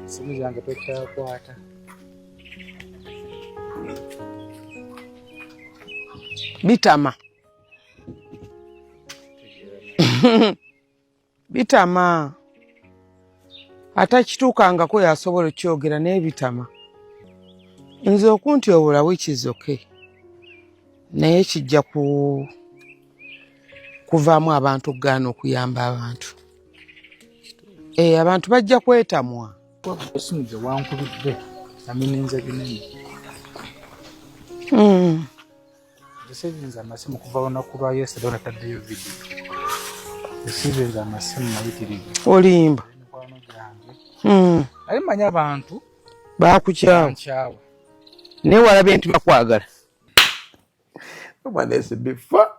Simu zange tekyakwata. Bitama. Bitama. Atakituukangako yasobola okyogera n'ebitama. Nze okunti obula which is okay. Naye kijja kuvaamu abantu okugaana okuyamba abantu. Abantu bajja kwetamwa. Esimu gye wankubidde naminenze binene. Esibenza amasimu kuva olunaku lwa yesterday nataddeyo vidiyo. Esibenza amasimu mayitirivu. Olimba. Naye manya abantu bakukyawa. Naye walabye nti bakwagala.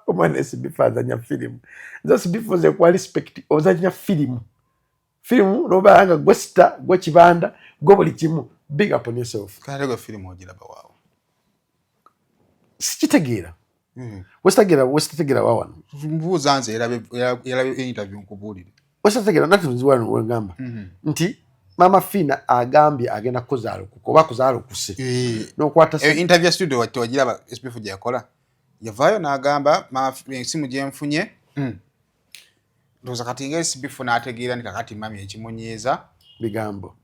Omwana esibifa azanya firimu. Nze esibifa ze kwa respect ozanya firimu. Firimu n'obalanga gwe sita gwe kibanda gwe buli kimu. Big up on yourself. Kale gwe firimu ogiraba waawo. Sikitegeera. Wesitategeera waawano. Mbuuza nze yalabe interview nkubuulire. Wesitategeera nati nziwano wengamba. Nti Mama Fina agambye agenda kuzaala okuko oba kuzaala okuse. N'okwata interview studio wagiraba SPF gye yakola. Yavaayo n'agamba esimu gye nfunye. Ndoza kati nga SPF n'ategeera nti kakati mami ekimunyeeza bigambo.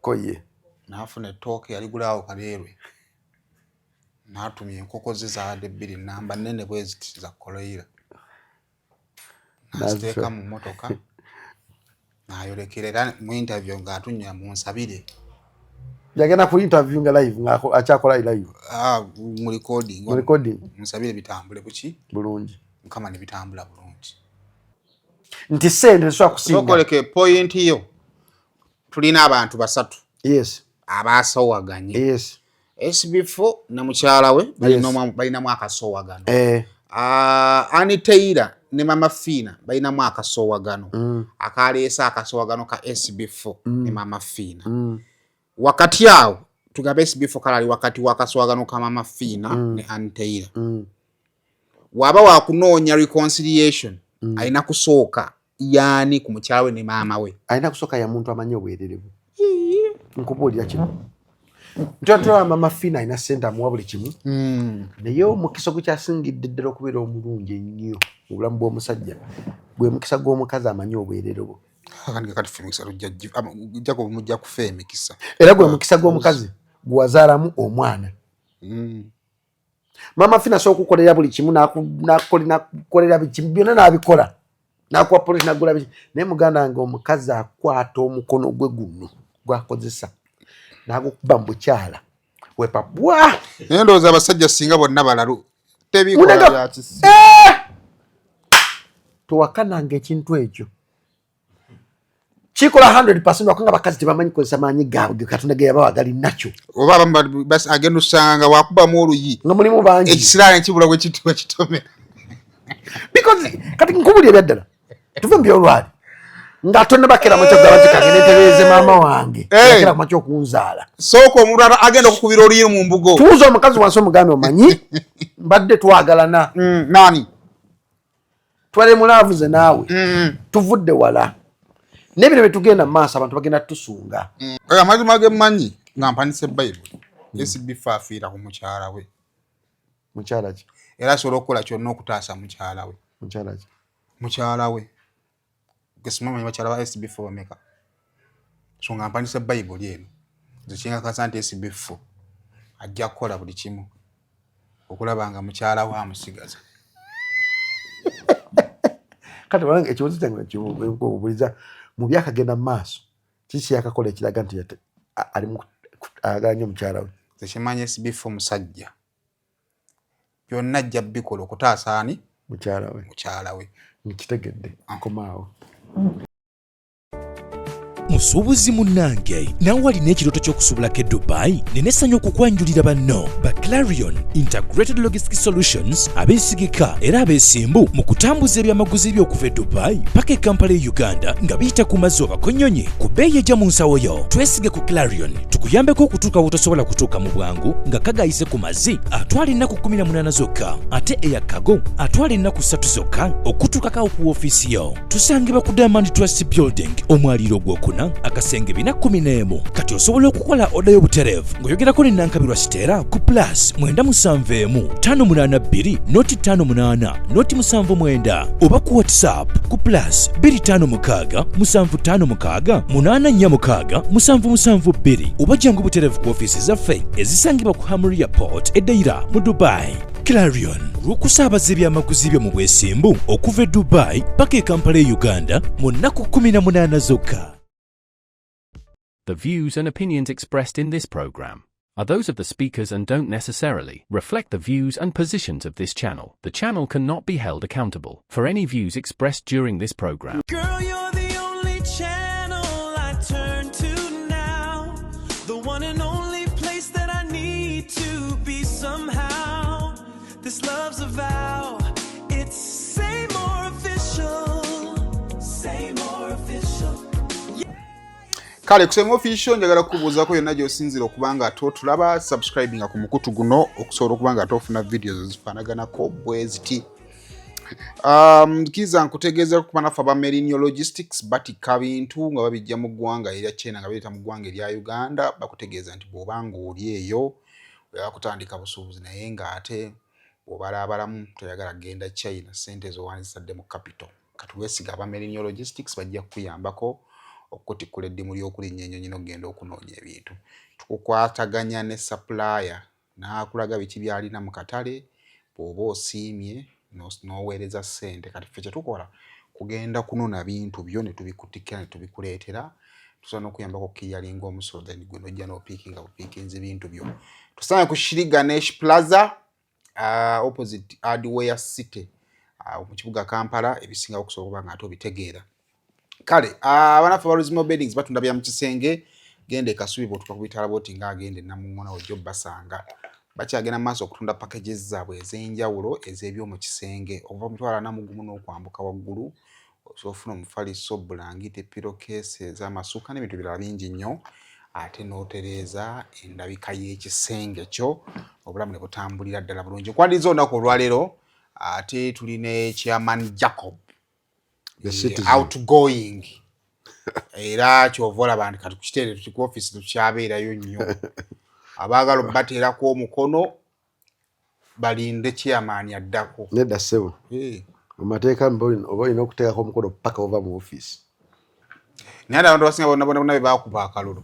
Koye. N'afuna ettooke yaligulaawo Kaleerwe. N'atumya enkoko ze zaadde 2 namba nnene bwe ziti za koloyira. N'aziteeka mu mmotoka. N'ayolekera era mu interview ng'atunya munsabire. Yagenda ku interview nga live akyakola live. Mu recording. Munsabire bitambule buki? Bulungi. Mukama ne bitambula bulungi. Nti sente so akusinga. Sokoleke point yo. Tulina abantu basatu. Yes. Abaasowaganye. Yes. SB4 na mukyala we balina mwaka sowagano. Ani Taylor ne Mama Fina balina mwaka sowagano. Akaleesa akasowagano ka SB4 ne Mama Fina. Wakati awo tugabe SB4 kalali wakati wakasowagano ka Mama Fina ne Ani Taylor. Waba wakunoonya reconciliation alina kusooka yani ku mukyala we ne maama we. Alina kusooka ya muntu amanyi obwererevu. Nkubuulira kino. Ntwatwa Mama Fina ina senda muwa buli kimu. Naye omukisa gukyasingidde ddala okubeera omulungi ennyo mu bulamu bw'omusajja gwe mukisa gw'omukazi amanyi obwererevu. Kati femikisa ujja kumujja kufa emikisa. Era gwe mukisa gw'omukazi gwazaalamu omwana. Mama Fina so okukolera buli kimu nakukolera buli kimu byonna n'abikola. Nakuwa polisi nagula biki. Naye muganda wange omukazi akwata omukono gwe guno gwakozesa. Nagukuba mbukyala wepa bwa ndowooza abasajja singa bonna balalu tebikola byakisi tuwakananga ekintu ekyo kikola 100% wakanga bakazi tebamanyi kozesa maanyi gaabwe Katonda ge yabawa gali nakyo oba basi agenda osanga wakubamu oluyi nga mulimu bangi ekisiraani kibula bwe kitomera because kati nkubulya ebyaddala tuve mbyolwali nga tonne bakera mu kyogala kikagende tereze mama wange bakera mu kyokunzaala soko omulala agenda okukubira oliyo mu mbugo tuuzo omukazi wansi omugambi omanyi mbadde twagalana nani twale mulavuze naawe tuvudde wala nebino betugenda maaso abantu bagenda tusunga amazima gemanyi nga mpanise Bible SB4 afiira ku mukyala we mukyala ki era asobola okukola kyonna okutaasa mukyala we mukyala we gesimama bakyala ba SB4 bameka so nga mpanise Bible eno zikinga kasante SB4 ajja kukola buli kimu okulaba nga mukyala wa musigaza kati wange ekibuzo kyange ky'obuliza mu byakagenda maaso kiki yakakola ekiraga nti ali mu aganya mukyala we zikimanya SB4 musajja byonna ajja bikola okutaasa ani mukyala we nkitegedde nkomaawo musuubuzi munnange nawe walina ekirooto ky'okusuubulako e Dubai nenessanyu okukwanjulira banno ba Clarion Integrated Logistics Solutions abeesigika era abeesimbu mu kutambuza ebyamaguzi by'okuva e Dubai paka e Kampala e Uganda nga biyita ku mazzi oba konnyonyi ku bbeeyi ejja mu nsawo yo. Twesige ku Clarion tukuyambeko okutuuka wotosobola kutuuka mu bwangu nga kagayise ku mazzi atwala ennaku 18 zokka ate eyakago atwala ennaku 3 zokka okutuukako ku woofiisi yo. Tusangibwa ku Diamond Trust Building omwaliiro gwokuna akasenge 411. Kati osobola okukola oda y'obutereevu ng'oyogerako ne Nankabirwa Siteera ku +971 582 58 79 oba ku WhatsApp ku +256 756 846 772 oba jangu butereevu ku ofiisi zaffe ezisangibwa ku Hamri Airport Edeira mu Dubai. Clarion lukusaabaza ebyamaguzi byo mu bwesimbu okuva e Dubai paka e Kampala e Uganda mu nnaku 18 zokka. The views and opinions expressed in this program are those of the speakers and don't necessarily reflect the views and positions of this channel. The channel cannot be held accountable for any views expressed during this program. Girl, you're the only channel I turn to now. The one and only place that I need to be somehow. This love's a vow. It's Say More Official. Say More Official. Kale kusema official njagala kubuuzako yonna gy'osinzira okubanga tulaba subscribinga ku mukutu guno okusobola okubanga tofuna videos ezifaanaganako bwe ziti. Kiza nkutegeeza kuba nafe aba Merinio Logistics batikka bintu nga babijja mu ggwanga erya China nga bireeta mu ggwanga erya Uganda bakutegeeza nti bw'obanga oli eyo oya kutandika busuubuzi naye ng'ate bw'obalaabalamu toyagala genda China sente z'owandisadde mu capital. Kati weesiga aba Merinio Logistics bajja kukuyambako okutikula eddimu ly'okulinnya ennyonyi n'ogenda okunoonya ebintu. Tukukwataganya ne supplier n'akulaga biki by'alina mu katale bw'oba osiimye n'oweereza ssente. Kati ffe kye tukola kugenda kunona bintu byo ne tubikutikira ne tubikuleetera. Tusobola n'okuyambako kiyalinga omusolo then gwe n'ojja n'opiikinga bupiikinzi bintu byo. Tusange ku Shiriga Nesh Plaza opposite Hardware City mu kibuga Kampala ebisinga okusobola okuba nga ate obitegeera. Kale abanaffe ba Luzimo Beddings batunda bya mu kisenge genda e Kasubi bw'otuuka ku bitala boti ng'agenda e Namuŋŋona ojja obbasanga. Bakyagenda mu maaso okutunda packages zaabwe ez'enjawulo ez'eby'omu kisenge ova mutwala Namugumu n'okwambuka waggulu osobola ofuna omufaliso bulangiti pillowcase ez'amasuka n'ebintu birala bingi nnyo ate n'otereeza endabika y'ekisenge kyo obulamu ne butambulira ddala bulungi. Nkwandiriza olunaku olwaleero ate tulina Chairman Jacob outgoing era kyova olaba nti kati kukiteere tuti ku office tukyabeerayo nnyo abaagala obbateerako omukono balinde chairman addako. Nedda ssebo amateeka oba olina okuteekako omukono paka ova mu office. Naye ate abantu abasinga bonna be baakuba akalulu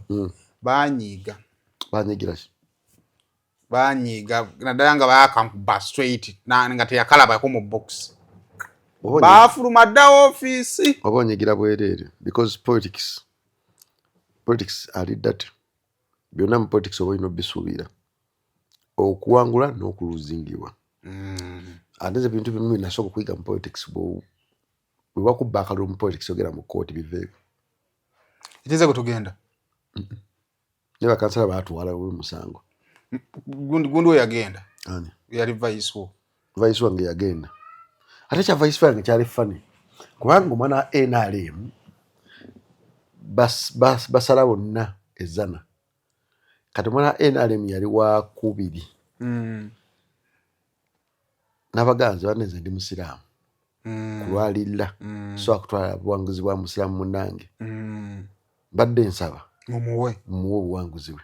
baanyiiga. Baanyiigira ki? Baanyiiga naddala nga baakankuba straight nga teyakalabako mu box. Baafuluma dda ofiisi. Oba onyigira bwereere because politics ali dati. Byonna mu politics oba olina obisuubira okuwangula n'okuluzingibwa. Ate ebintu bimu binasooka okuyiga mu politics bwe bakubba akalulu mu politics ogera mu kkooti biveeko. Ekizze gwe tugenda? Ne bakansala baatwala musango. Gundi we yagenda? Ani? Yali vice wo. Vice wange yagenda. Ate kya vice wange kyali funny. Kubanga omwana wa NRM basala bonna ezana. Kati omwana wa NRM yali wa kubiri. N'abaganzi baneze ndi musiraamu. Kulwalira. So akutwala buwanguzi bwa musiraamu munnange. Badde nsaba. Mumuwe obuwanguzi bwe.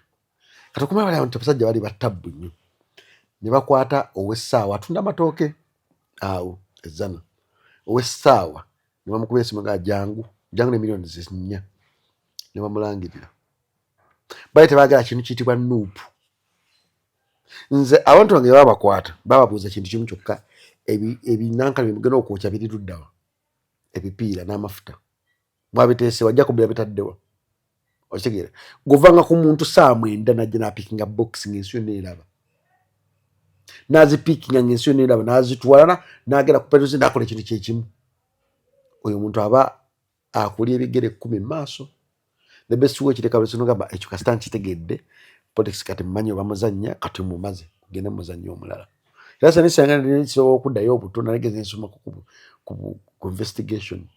Kati okumala bali abantu abasajja bali batabbu nnyo. Ne bakwata ow'essaawa atunda amatooke awo ezana. Ow'essaawa ne bamukuba esimu nga jangu ne millioni 4 ne bamulangirira. Bali tebaagala kintu kiyitibwa nuupu. Nze abantu bange babakwata bababuuza kintu kimu kyokka ebinankala bimugenda okwokya biri luddawa ebipiira n'amafuta mwabiteese wajja kubira bitaddewa. Okitegeera govanga ku muntu saa 9 najja n'apikinga box ng'ensi yonna eraba. N'azipikinga ng'ensi yonna eraba n'azitwala n'agera ku petrosi n'akola ekintu kyekimu. Oyo omuntu aba akulya ebigere 10 mu maaso. the best way kireka bwe sinogamba ekyo kasita nkitegedde politics kati mmanyi oba muzannya kati mumaze kugenda muzannya omulala era sani sanga nisobola okuddayo obuto nalengeze nsoma ku investigation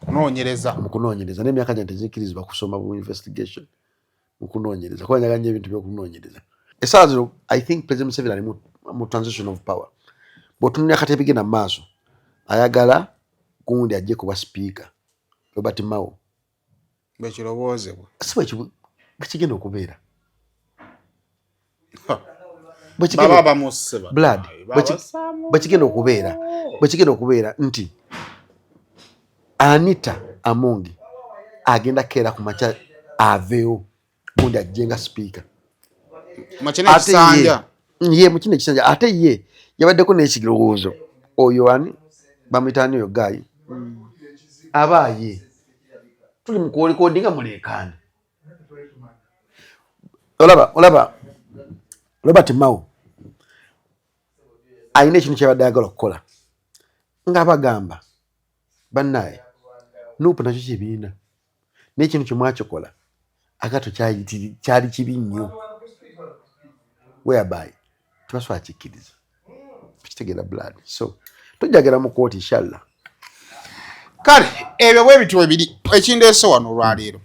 mukunoonyereza n'emyaka gyange tezikirizibwa kusoma bu investigation mukunoonyereza kuba njagala nnyo ebintu by'okunoonyereza essaawa zino I think President Museveni ali mu transition of power bw'otunulira akatebe bigenda mu maaso ayagala gundi ajje kuba speaker Robert Mao bekirowoozebwa si bwekigenda okubeera bwekigenda okubeera nti Anita Amongi agenda keera ku makya aveewo gundi ajje nga speaker ye mukine ekisanja ate ye yabaddeko n'ekirowoozo oyo ani bamuyitaani oyo Guy abaaye tuli mu kuwolikodinga muleekaane olaba Robert Mao alina ekintu kyabadde ayagala okukola ng'abagamba bannaye Nuupu nakyo kibiina n'ekintu kye mwakikola agato kyali kibi nnyo whereby tebasobola kikkiriza tukitegeera blood so tujagera mu kooti inshallah kale ebyo bwe bityo ebiri ekindeese wano olwaleero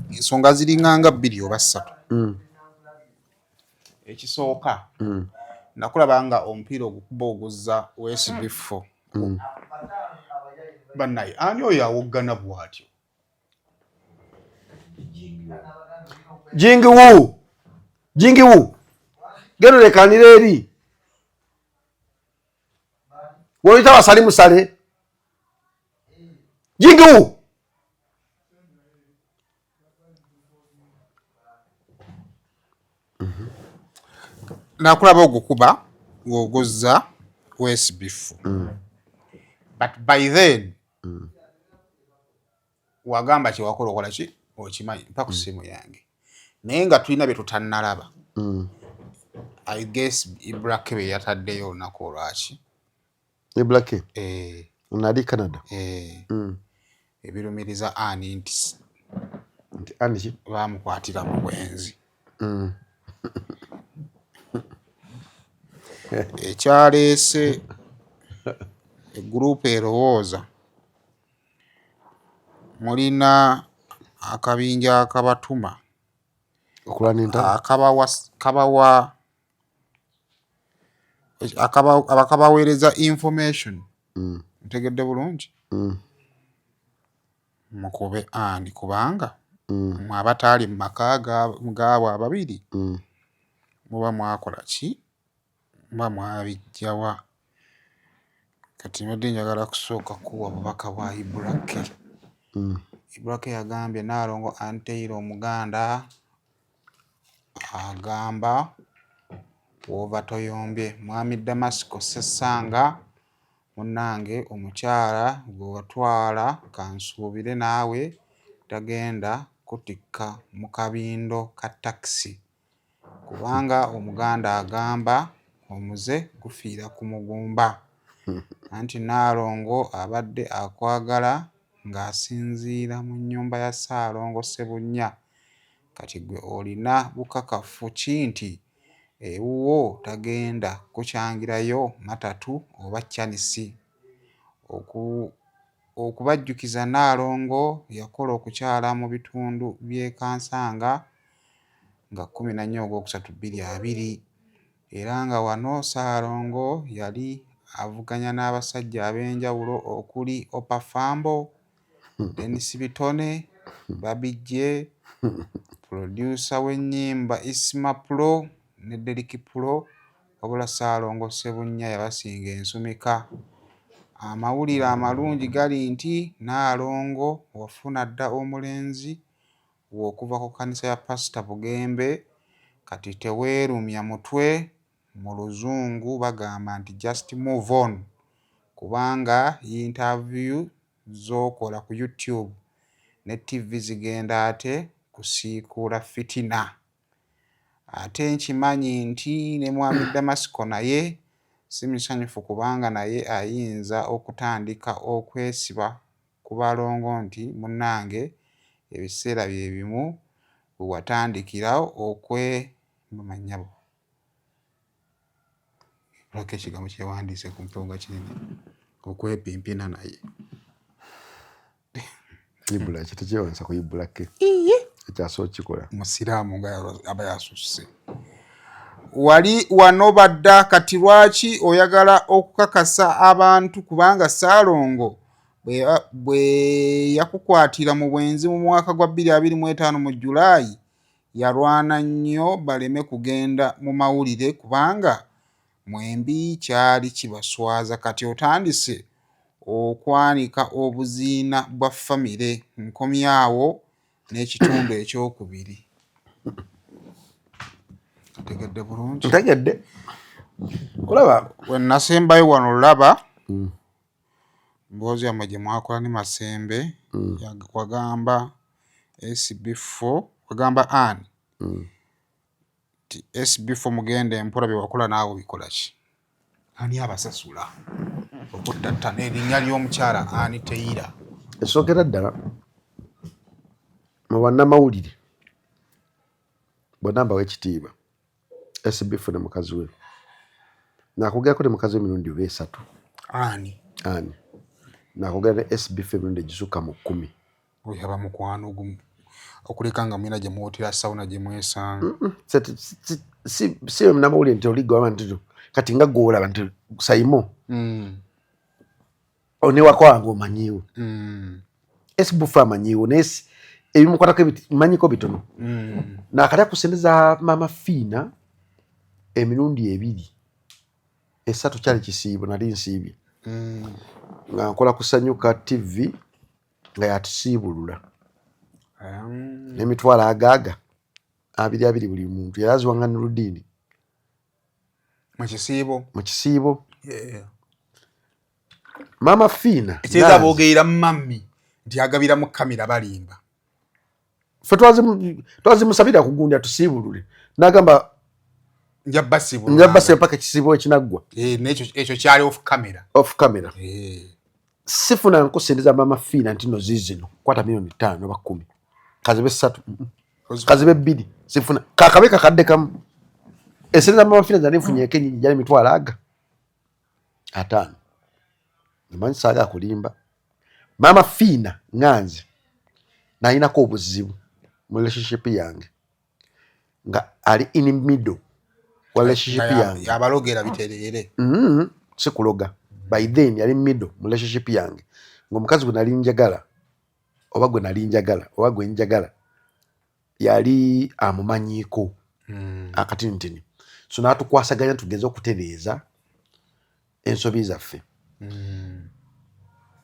ensonga ziringanga 2 oba 3 ekisooka nakulaba nga omupiira ogukuba oguzza OSB4 bannaye ani oyo awoggana bw'atyo jingiwu geno lekanira eri wolita basali musale jingiwu nakulaba ogukuba ng'oguzza OSB4 but by then wagamba kyewakola okola ki okimanyi mpa ku ssimu yange naye nga tulina bye tutannalaba I guess Ibrake bye yataddeyo olunaku olwaki Ibrake nali Canada ebirumiriza ani nti bamukwatira mu bwenzi ekyaleese egurupu erowooza mulina akabinja akabatuma akabaweereza information ntegedde bulungi mukube ani kubanga mwabataali mu maka gaabo ababiri muba mwakola ki muba mwabijjawa kati mbadde njagala kusooka kuwa bubaka bwa Ibrake Ibrake yagambye Naalongo Anteira Omuganda agamba wova toyombye mwami Damasco Sessanga munnange omukyala gwe watwala kansuubire naawe tagenda kutikka mu kabindo ka takisi kubanga Omuganda agamba omuze gufiira ku mugumba anti Naalongo abadde akwagala ng'asinziira mu nnyumba ya Ssaalongo Ssebunya kati gwe olina bukakafu ki nti ewuwo tagenda kukyangirayo matatu oba ccanisi okubajjukiza Naalongo yakola okukyala mu bitundu by'e Kansanga nga 14 Ogwokusatu 2020 era nga wano Ssaalongo yali avuganya n'abasajja ab'enjawulo okuli Opafambo, Dennis Bitone, Babijje, producer w'ennyimba Isma Pro ne Deriki Pro wabula Ssaalongo Ssebunya yabasinga ensumika. Amawulire amalungi gali nti Naalongo wafuna dda omulenzi w'okuva ku kkanisa ya Pastor Bugembe kati teweerumya mutwe mu luzungu bagamba nti just move on kubanga interview z'okola ku YouTube ne TV zigenda ate kusiikuula fitina. Ate nkimanyi nti ne mwami Damasco naye si musanyufu kubanga naye ayinza okutandika okwesiba ku balongo nti munnange ebiseera bye bimu bwe watandikirawo manyabo lwaki ekigambo kyewandiise ku mpewo kinene okwepimpina naye ibula kitekyewonsa kuyibulake ekyasobola kikola musiraamu nga aba yasusse wali wano badda kati lwaki oyagala okukakasa abantu kubanga Ssaalongo bwe yakukwatira mu bwenzi mu mwaka gwa 2025 mu Julaayi yalwana nnyo baleme kugenda mu mawulire kubanga mwembi kyali kibaswaza kati otandise okwanika obuziina bwa famire nkomyawo n'ekitundu ekyokubiri. Tegedde bulungi? Tegedde. Kulaba we nasembayo wano laba mboozi yamwe gye mwakola ne Masembe wagamba SB4 wagamba Anne SB4 mugende mpola bye wakola naawe bikola ki? Ani abasasula okuttattana erinnya ly'omukyala Anne Taylor? esookera ddala mu bannamawulire bonna mbawa ekitiibwa SB4 ne mukazi we nakugerako ne mukazi we emirundi oba 3 Ani nakugera ne SB4 emirundi egisukka mu 10 oyaba mukwano gumu okuleka nga mwina gye muwotera sawuna gye mwesanga si namawulire nti oligwa nti kati nga gwolaba nti Saimo onewako wange omanyiwo SB4 amanyiwo naye ebimukwatako manyiko bitono nakali akusendeza Mama Fina emirundi 2 3 kyali kisiibo nali nsiibye nga nkola kusanyuka TV nga yatusiibulula n'emitwalo agaaga 2 buli muntu yaziwanga Nurudini mu kisiibo Mama Fina ekyeza boogeera mami nti agabira mu kamera balimba fe twazimusabira kugundya tusiibulule n'agamba njabasiibula paka ekisiibo ekinaggwa ekyo kyali off camera sifuna nkusendeza Mama Fina nti no zizino kwata milioni 5 oba 10 kazibe 3 kazibe 2 sifuna kakabe kakadde kamu esendeza Mama Fina zani mfunye kenyi jali mitwalo aga 5 mmanyi saaga kulimba Mama Fina nganze nayinako obuzibu mu relationship yange nga ali in middle wa relationship yange abalogera biterere sikuloga by then yali middle mu relationship yange ng'omukazi gwe nali njagala oba gwe nali njagala oba gwe njagala yali amumanyiiko akatinitini so n'atukwasaganya tugeze okutereeza ensobi zaffe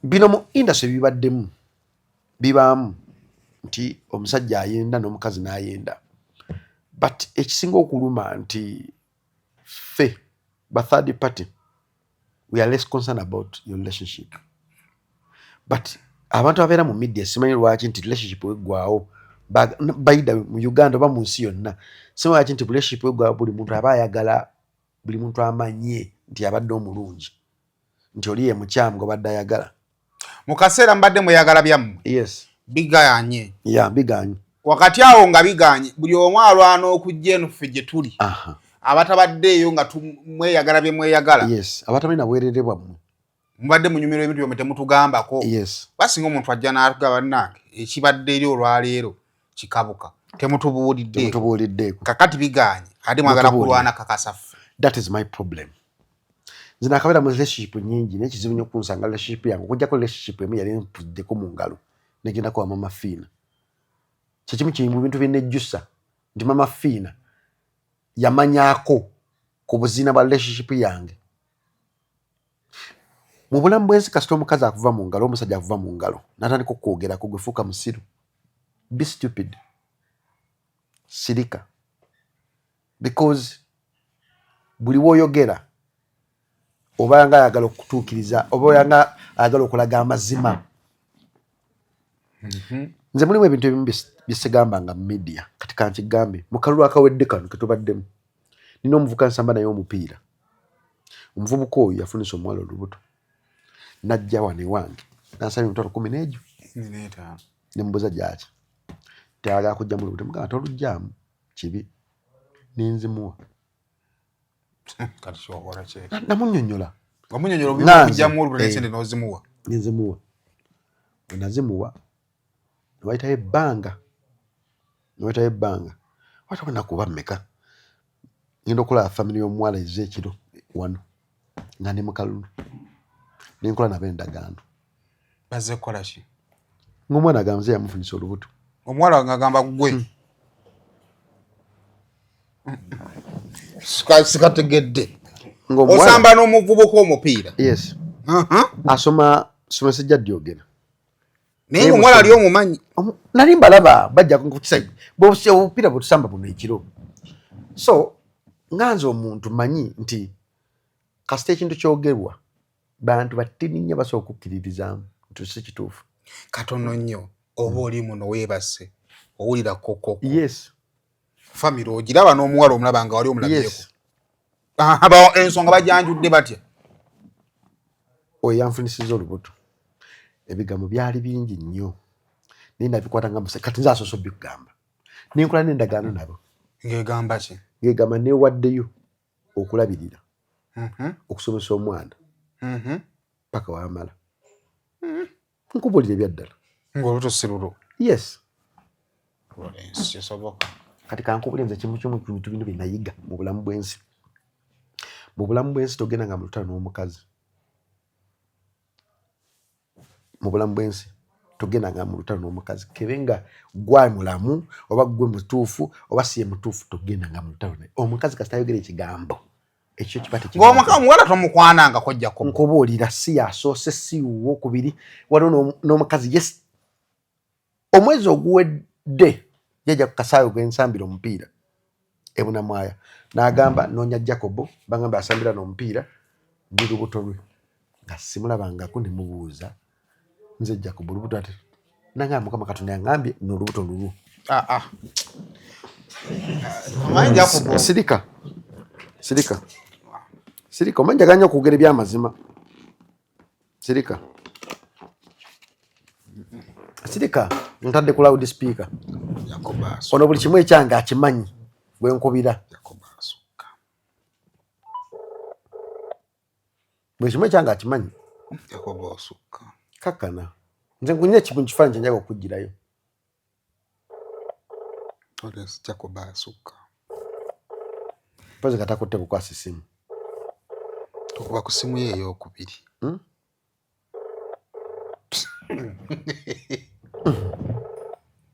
bino mu industry bibaddemu bibaamu nti omusajja ayenda n'omukazi n'ayenda but ekisinga okuluma nti ffe ba third party we are less concerned about your relationship but abantu abeera mu media simanyi lwaki nti relationship weggwawo baida mu Uganda oba mu nsi yonna simanyi lwaki nti relationship weggwawo buli muntu aba ayagala buli muntu amanye nti abadde omulungi nti oli ye mukyamu gobadde ayagala mu kaseera mbadde mweyagala byammwe yes biganye biganye wakati awo nga biganye buli omu alwana okujja eno ffe gye tuli abatabaddeeyo nga mweyagala bye mweyagala yes abatamina bwerere bwammwe mubadde munyumirwa ebintu byomwe temutugambako yes basinga omuntu ajja n'atugamba bannange ekibadde eri olwaleero kikabuka temutubuuliddeeko kakati biganye ate mwagala kulwana kakasaffe. That is my problem. Nze nakabera mu relationship nyingi n'ekizibu nnyo kunsanga relationship yange okujjako relationship emu yali empuddeko mu ngalo negenda kwa Mama Fina kyekimu kiri mu bintu bye nejjusa nti Mama Fina yamanyaako ku buziina bwa relationship yange mu bulamu bwensi kasita omukazi akuva mu ngalo omusajja akuva mu ngalo n'atandika okwogerako gwe fuuka musiru be stupid sirika because buli woyogera oba nga ayagala okutuukiriza oba nga ayagala okulaga amazima nze mulimu ebintu ebimu bisigambanga mu media kati kankigambe mu kalulu akawedde kano ketubaddemu nina omuvuka nsamba naye omupiira omuvubuka oyo yafunisa omuwala olubuto najja wane wange Nansabye emitwalo 10 n'egyo. Nembuuza gyaki. Tayagala kujja mu lubuto. Mugamba tolujjaamu kibi. Ninzimuwa. Kati kyokola ki? Namunnyonnyola. Wamunnyonnyola obimu kujjamu olubuto n'ensente n'ozimuwa. Ninzimuwa. Bwe nazimuwa ne wayitayo ebbanga. Wata bwe nakuba mmeka. Ngenda okulaba famire y'omuwala ezze ekiro wano. Nga ndi mu kalulu. Nenkola nabo endagaano. Bazze kukola ki? Ng'omwana agamba nze yamufunisa olubuto. Omuwala ng'agamba gwe. Sikategedde. Osamba n'omuvubuka omupiira. Yes. Asoma Ddyogerera. Naye omuwala ali omumanyi. Nali mbalaba bajja ku kisajja. Obupiira bwe tusamba buno ekiro. So nganze omuntu manyi nti kasita ekintu kyogerwa bantu batini nnyo basobola okukkiririzaamu nti si kituufu. Katono nnyo oba oli muno weebase owulira kokoko. Yes. Famire ogiraba n'omuwala omulaba nga wali omulabyeko. Yes. Ensonga bajanjudde batya? Oyo yanfunisiza olubuto. Ebigambo byali bingi nnyo. Ninda bikwata nga museka kati nze asoose okugamba. Ninkola n'endagaano nabo. Ng'egamba ki? Ng'egamba neewaddeyo okulabirira. Okusomesa omwana. Paka wamala. Nkubulira ebyaddala. Ng'olubuto si lulwo. Yes. Kisoboka. Kati kankubulira nze kimu kimu ku bintu bino bye nayiga mu bulamu bw'ensi. Mu bulamu bw'ensi togenda nga mu lutalo n'omukazi. Mu bulamu bw'ensi togenda nga mu lutalo n'omukazi. Kebe nga gwa mulamu oba gwe mutuufu oba si ye mutuufu togenda nga mu lutalo. Omukazi kasita ayogera ekigambo ekyo kibate kigambo. Omuwala tomukwananga kojjako. Nkubuulira si yasoose si wokubiri waliwo n'omukazi yes. Omwezi oguwedde yajja ku kasaawe gw'ensambira omupiira ebunamwaya n'agamba noonya Jacobo bagamba asambira n'omupiira ndi lubuto lwe nga simulabangako ne mubuuza nze Jacobo lubuto ate nangamba Mukama Katonda yangambye n'olubuto lulwo. Omanyi Jacobo. Sirika omanyi njaganya okwogera ebyamazima. Sirika ntadde ku loud speaker. Ono buli kimu ekyange akimanyi bwe nkubira. Buli kimu ekyange akimanyi. Kakkana. Nze nkunyina ekimu kifaananyi kyenjaga okuggirayo. Pozi katakutte kukwasa essimu. Okuba ku ssimu ye ey'okubiri.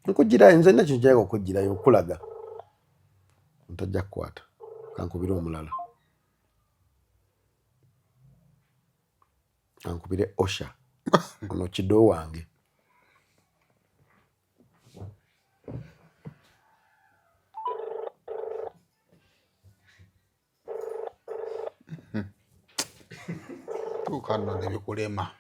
Nkugirayo nze nakyo kyenjaga okuggirayo okulaga. Ntajja kukwata. Kankubire omulala. Kankubire Osha. Ono kiddo wange. Tukano nebikulema.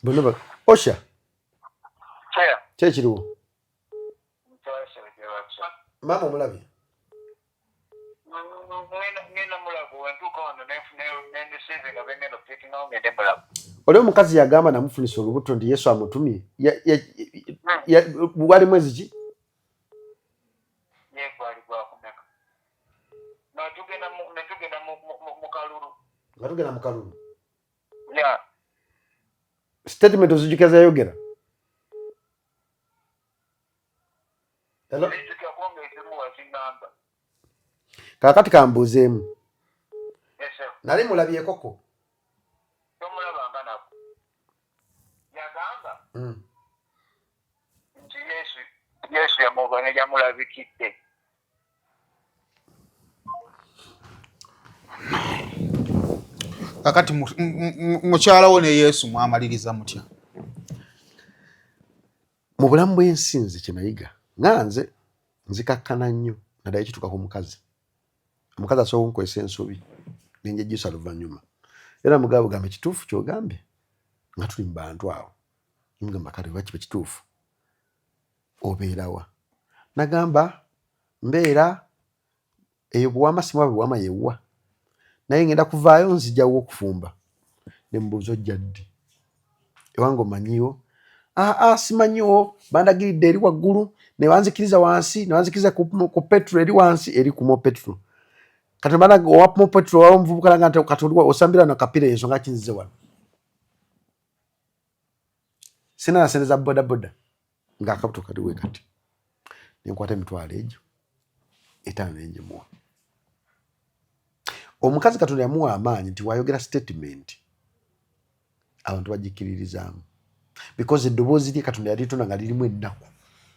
Bonoba Osha. Kyekiriwo. Mama omulabi. Oli omukazi yagamba namufunisa olubuto nti Yesu amutumye. Wali mwezi ki? Natugenda mu kalulu. Statement ozijukeza yogera. Hello? Kakati kambuuzeemu. Nali mulabye koko. Tomulabanga nako. Yagamba. Nti Yesu yamugana yamulabikidde. Kakati mukyala wo ne Yesu mwamaliriza mutya? Mu bulamu bw'ensi nze kye nayiga nga nze nzikakkana nnyo naddala ekituuka ku mukazi. Omukazi asobola okunkwesa ensobi nenjejjusa luvannyuma. Era mugabo gamba ekituufu ky'ogambye nga tuli mu bantu awo. Mugamba kale oba kiba kituufu. Obeera wa? Nagamba mbeera eyo buwama simwa buwama yewa naye ngenda kuvaayo nzijawo okufumba ne mbuuza ojja ddi ewange omanyiwo simanyiwo bandagiridde eri waggulu ne banzikiriza wansi ne banzikiriza ku petrol eri wansi eri ku mo petrol kati banaga owapu mo petrol waba omuvubuka langa nti kati osambira na kapira ensonga kinzize wano sina na sente za bodaboda ng'akabuto kaliwe kati nenkwata emitwalo egyo 5 nengimuwa omukazi Katonda yamuwa amaanyi nti wayogera statement abantu bagikiririzaamu because eddoboozi lye Katonda yalitonda nga lirimu ennaku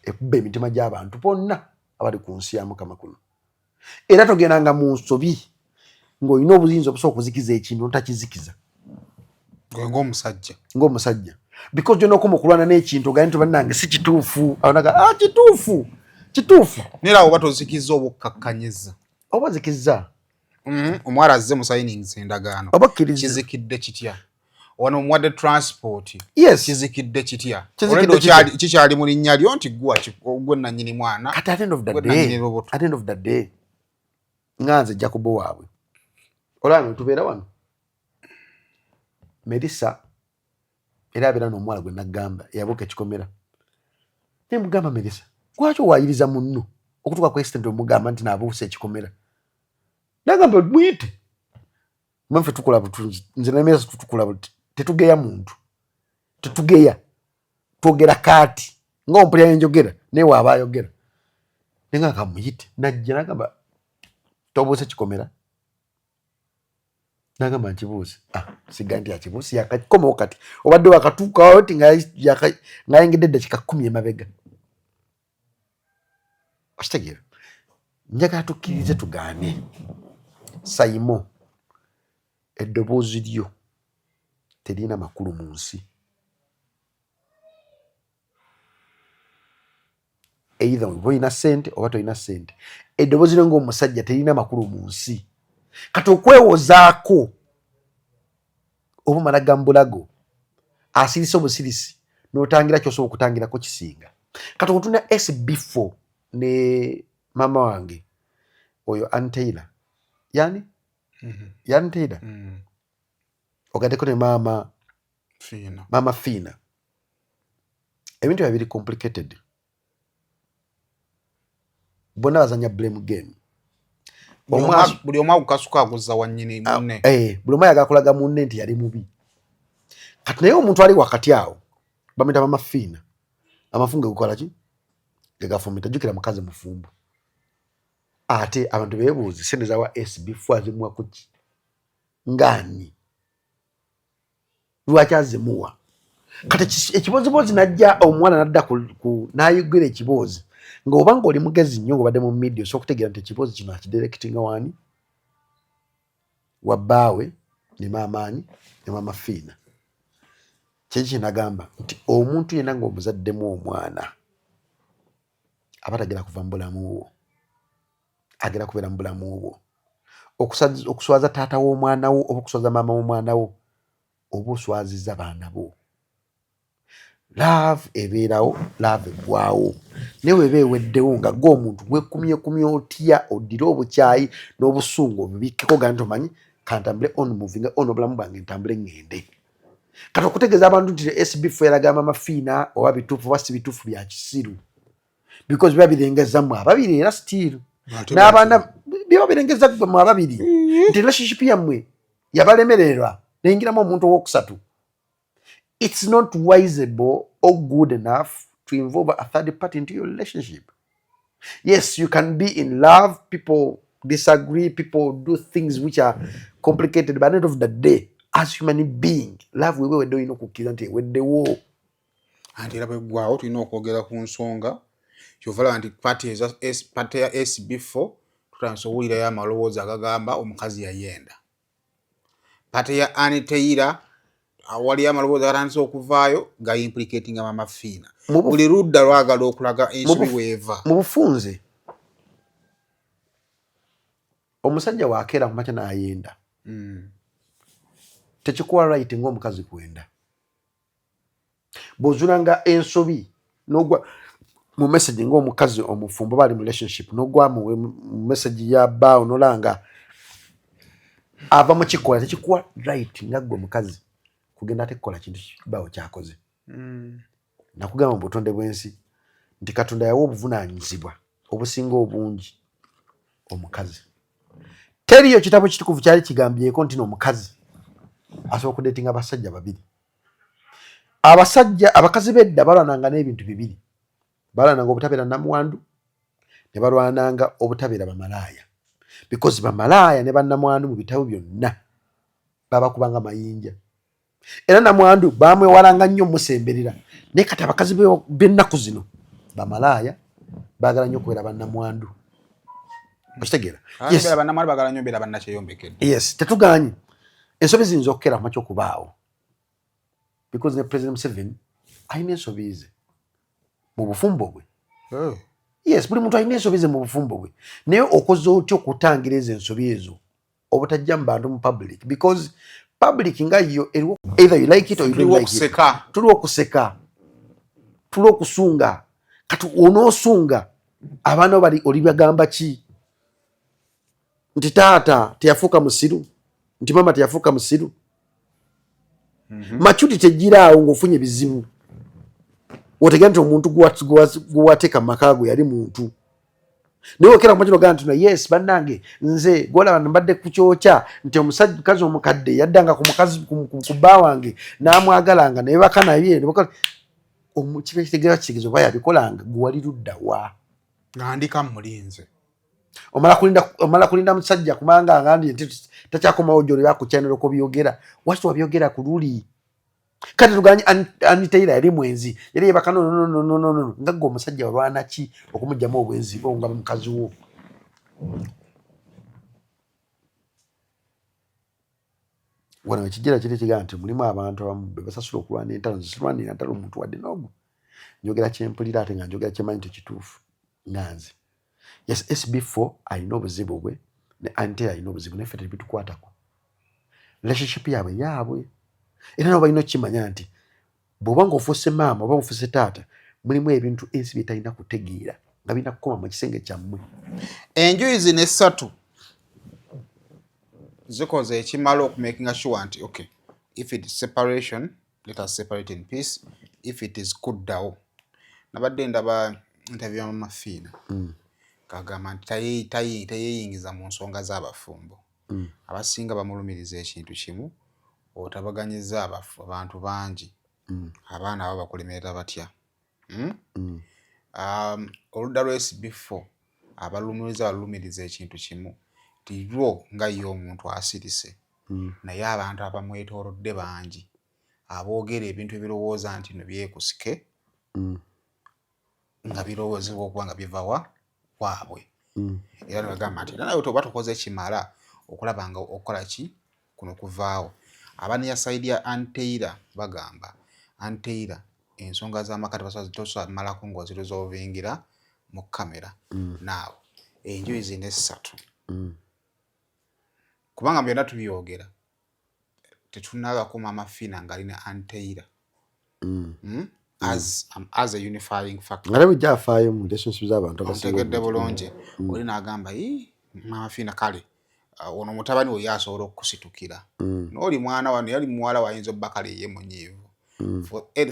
ekubba emitima gy'abantu bonna abali ku nsi ya Mukama kuno era togendanga mu nsobi ng'olina obuyinza obusobola okuzikiza ekintu notakizikiza ng'omusajja because gyonna okoma okulwana n'ekintu ogaa nti bannange si kituufu abonaga kituufu nera oba tozikiza oba okkakkanyiza oba zikiza omwala azze mu signings endagaano oba kkiriza kizikidde kitya wano omuwadde transport kizikidde kitya kikyali mu linnya lyo nti gwe nannyini mwana at the end of the day nga nze Jacobo waabwe olaba tubeera wano Melissa era abeera n'omuwala gwe nagamba eyabuuka ekikomera naye mugamba Melissa lwaki owayiriza munno okutuuka ku extent omugamba nti naabuusa ekikomera nagamba muyite mwenfe tukola butunzi nze na Melissa tutukola buti tetugeya muntu tetugeya twogera kaati ng'ompulira yenjogera naye waaba ayogera naye nga kamuyite najja nagamba tobuuse kikomera nagamba nkibuuse siga nti yakibuuse yakikomawo kati obadde wakatuukawo ti ng'ayengedde eddakiika 10 emabega okitegeera njagala tukkirize tugaane Saimo eddoboozi lyo terina makulu mu nsi either oba olina ssente oba tolina ssente eddoboozi lyo ng'omusajja terina makulu mu nsi kati okwewozaako oba omalagambulago asirisa obusirisi n'otangira ky'osobola okutangirako kisinga kati otuna SB4 ne mama wange oyo Antaylor yani Taylor ogaddeko ne mama Fina ebintu bibiri complicated bonna bazanya blame game buli omu agukasuka aguzza wannyini munne buli omu ayagakolaga munne nti yali mubi kati naye omuntu ali wakati awo bamuyita mama Fina amafungo gekola ki gegafumita jjukira mukazi mufumbo ate abantu beebuuze sente zawa SB4 azimuwa kuki ngani lwaki azimuwa kati ekiboozibozi najja omwana nadda n'ayogera ekiboozi ng'oba ng'oli mugezi nnyo ng'obadde mu media osobola okutegeera nti ekiboozi kino akidirectinga wani wabbaawe ne maamaani ne mama Fina kyeki kyenagamba nti omuntu yenna ng'omuzaddemu omwana aba tagera kuva mu bulamu bwo agera kubeera mu bulamu bwo okuswaza taata w'omwana wo oba okuswaza maama w'omwana wo oba oswaziza baana bo love ebeerawo love eggwawo naye weba eweddewo nga gw'omuntu wekumyekumye otya oddire obukyayi n'obusungu obubikkeko ga nti omanyi kantambule ono muvinga ono obulamu bwange ntambule ngende kati okutegeeza abantu nti SB4 eraga mama Fina oba bituufu oba si bituufu bya kisiru because biba birengezamu ababiri era still n'abaana biba birengeza mu ababiri nti relationship yammwe yabalemererwa neyingiramu omuntu owokusatu. It's not wiseable or good enough to involve a third party into your relationship. Yes, you can be in love, people disagree, people do things which are complicated, but at the end of the day, as human being, love wewe do ino kukira nti weddewo. Anti era bwegwawo tulina okwogera ku nsonga kyovala nti party ya SB4 tutansobulirayo amalowoozi agagamba omukazi yayenda. Party ya Antaylor awali amalowoozi agatandise okuvaayo ga implicating mama Fina. Buli ludda lwagala okulaga ensobi weeva. Mu bufunze omusajja wakeera ku makya n'ayenda. Tekikuwa right ng'omukazi kwenda. Bw'ozulanga ensobi n'ogwa mu message ng'omukazi omufumbo bali mu relationship n'ogwamu mu message ya bao nolanga ava mu kikola tekikuwa right nga gwe mukazi kugenda ate kukola kintu bao kyakoze. Nakugamba mu butonde bw'ensi nti Katonda yawa obuvunaanyizibwa obusinga obungi omukazi. Teriyo kitabo kitukuvu kyali kigambyeko nti n'omukazi asobola okudeetinga abasajja babiri. Abakazi b'edda balwananga n'ebintu bibiri. Balwananga obutabeera namwandu ne balwananga obutabeera bamalaaya. Because bamalaaya ne bannamwandu mu bitabo byonna babakubanga mayinja. Era namwandu bamwewalanga nnyo musemberera. Naye kati abakazi b'ennaku zino bamalaaya baagala nnyo okubeera bannamwandu. Okitegeera? Yes, tetuganye. Ensobi ziyinza okukera ku makya okubaawo. Because ne President Museveni alina ensobi ze mu bufumbo bwe. Yes, buli muntu alina ensobi ze mu bufumbo bwe. Naye okoze otya okutangira ezo ensobi ezo obutajja mu bantu mu public? Because public nga yo either you like it or you don't like it. Tuli okuseka. Tuli okusunga. Kati onoosunga abaana bali oli bagamba ki? Nti taata teyafuuka musiru, nti mama teyafuuka musiru. Machuti tejiraawo ng'ofunye bizibu. Otegera nti omuntu gwewateeka mu maka go yali muntu. Naye okera ku makino gaa nti yes bannange nze gwolaba mbadde ku kyokya nti omukazi omukadde yaddanga ku mukazi ku bba wange n'amwagalanga naye baka naye kiba kitegeera kitegeeza oba yabikolanga gwe wali ludda wa ng'andika mulinze. Omala kulinda musajja kubanga ngandi nti takyakomawo gy'oleba ku channel ko byogera. Waki wabyogera ku luli? Kati tuganye Anitaira yali mwenzi. Yali yebaka no. Nga gwe omusajja walwana ki okumugyamu obwenzi bo nga mukazi wo? Wano ekijera kiri kigaa nti mulimu abantu abamu basasula okulwana entalo zisirwanira ntalo omuntu wadde n'ogwo. Njogera kyempulira ate nga njogera kyemanyi tekituufu nganze. Yes, SB4 alina obuzibu bwe ne Anitaira alina obuzibu naye ffe tebitukwatako. Relationship yaabwe. Era nabo balina okukimanya nti bw'oba ng'ofuuse maama oba ofuuse taata mulimu ebintu ensi bye talina kutegeera nga birina kukoma mu kisenge kyammwe. Enjuyi zino essatu zikoze ekimala okumakinga sure nti okay, if it is separation let us separate in peace, if it is kuddawo. Nabadde ndaba interview Mama Fiina kagamba nti tayeyingiza mu nsonga z'abafumbo. Abasinga bamulumiriza ekintu kimu otabaganyiza abantu bangi. Abaana abo bakulemerera batya. Oludda lwa SB4 balumiriza ekintu kimu ti lwo nga ye omuntu asirise. Naye abantu abamwetoolodde bangi aboogera ebintu ebirowooza nti no byekusike nga birowoozebwa okuba nga biva waabwe. Era nebagamba nti nawe toba tokoze kimala okulaba nga okola ki kuno kuvaawo. Abani ya saidi ya Anitaira bagamba Anitaira ensonga z'amaka tebasobola ng'ozirizovingira mu kamera. Naawe enjuyi zino essatu kubanga byonna tubyogera tetunaba ku Mama Fiina ng'alina Anitaira as a unifying factor. Ngale bijja afaayo mu relationship z'abantu abategedde bulungi. Oli n'agamba Mama Fiina kale ono mutabani we yasobola okusitukira. N'oli mwana wano yali muwala wayinza obbakale ye munyiivu.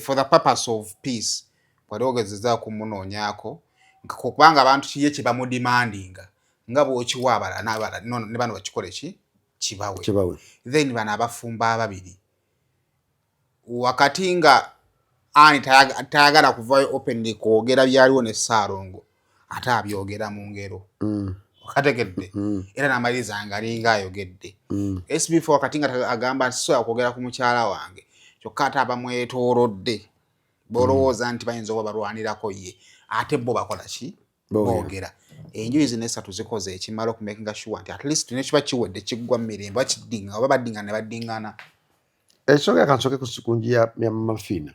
For the purpose of peace wali ogezezza okumunoonyaako kubanga abantu kiye kye bamudimandinga nga bw'okiwa abalala ne bano bakikole kibawe. Then bano abafumba ababiri wakati nga ani tayagala kuvayo openly kwogera byaliwo ne Ssaalongo ate abyogera mu ngero. Kategedde era n'amaliriza nga alinga ayogedde. SB4 wakati nga agamba nti soya kwogera ku mukyala wange kyokka ate abamwetoolodde bolowooza nti bayinza oba balwanirako ye ate bo bakola ki boogera. Enjuyi zino essatu zikoze ekimala okumakinga sure nti at least nekiba kiwedde kiggwa mu mirembe bakiddinga oba baddingana ne baddingana. Ensonga kansoke ku nji ya Mama Fiina.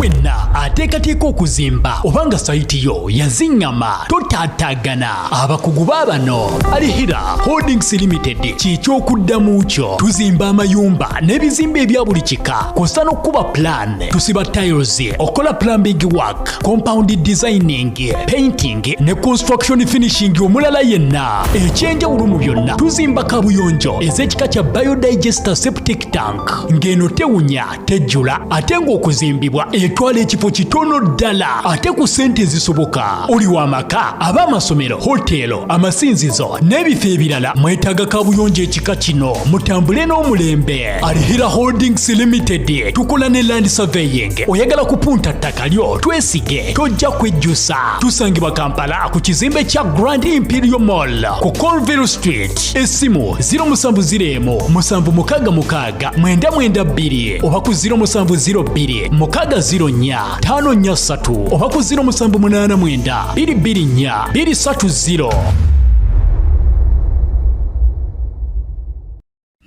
wenna ateekateeka okuzimba obanga sayiti yo yaziŋŋama totaataagana abakugu baabano Alihira Holdings Limited kikyokuddamu kyo tuzimba amayumba n'ebizimbe ebya buli kika kosa n'okkuba plan tusiba tiles okola plumbing work compound designing painting ne construction finishing omulala yenna ekyenjawulo mu byonna tuzimba kabuyonjo ez'ekika kya biodigester septic tank ng'eno tewunya tejjula ate ng'okuzimbibwa etwala ekifo kitono ddala ate ku ssente ezisoboka oli w'amaka ab'amasomero hotelo amasinzizo n'ebifo ebirala mwetaaga kabuyonjo ekika kino mutambule n'omulembe Alihira Holdings Limited tukola ne land surveying oyagala kupunta ttaka lyo twesige tojja kwejjusa tusangibwa Kampala ku kizimbe kya Grand Imperial Mall ku Colville Street essimu 0707-966-992 oba ku 0702-604-543 oba ku 0789-224-230.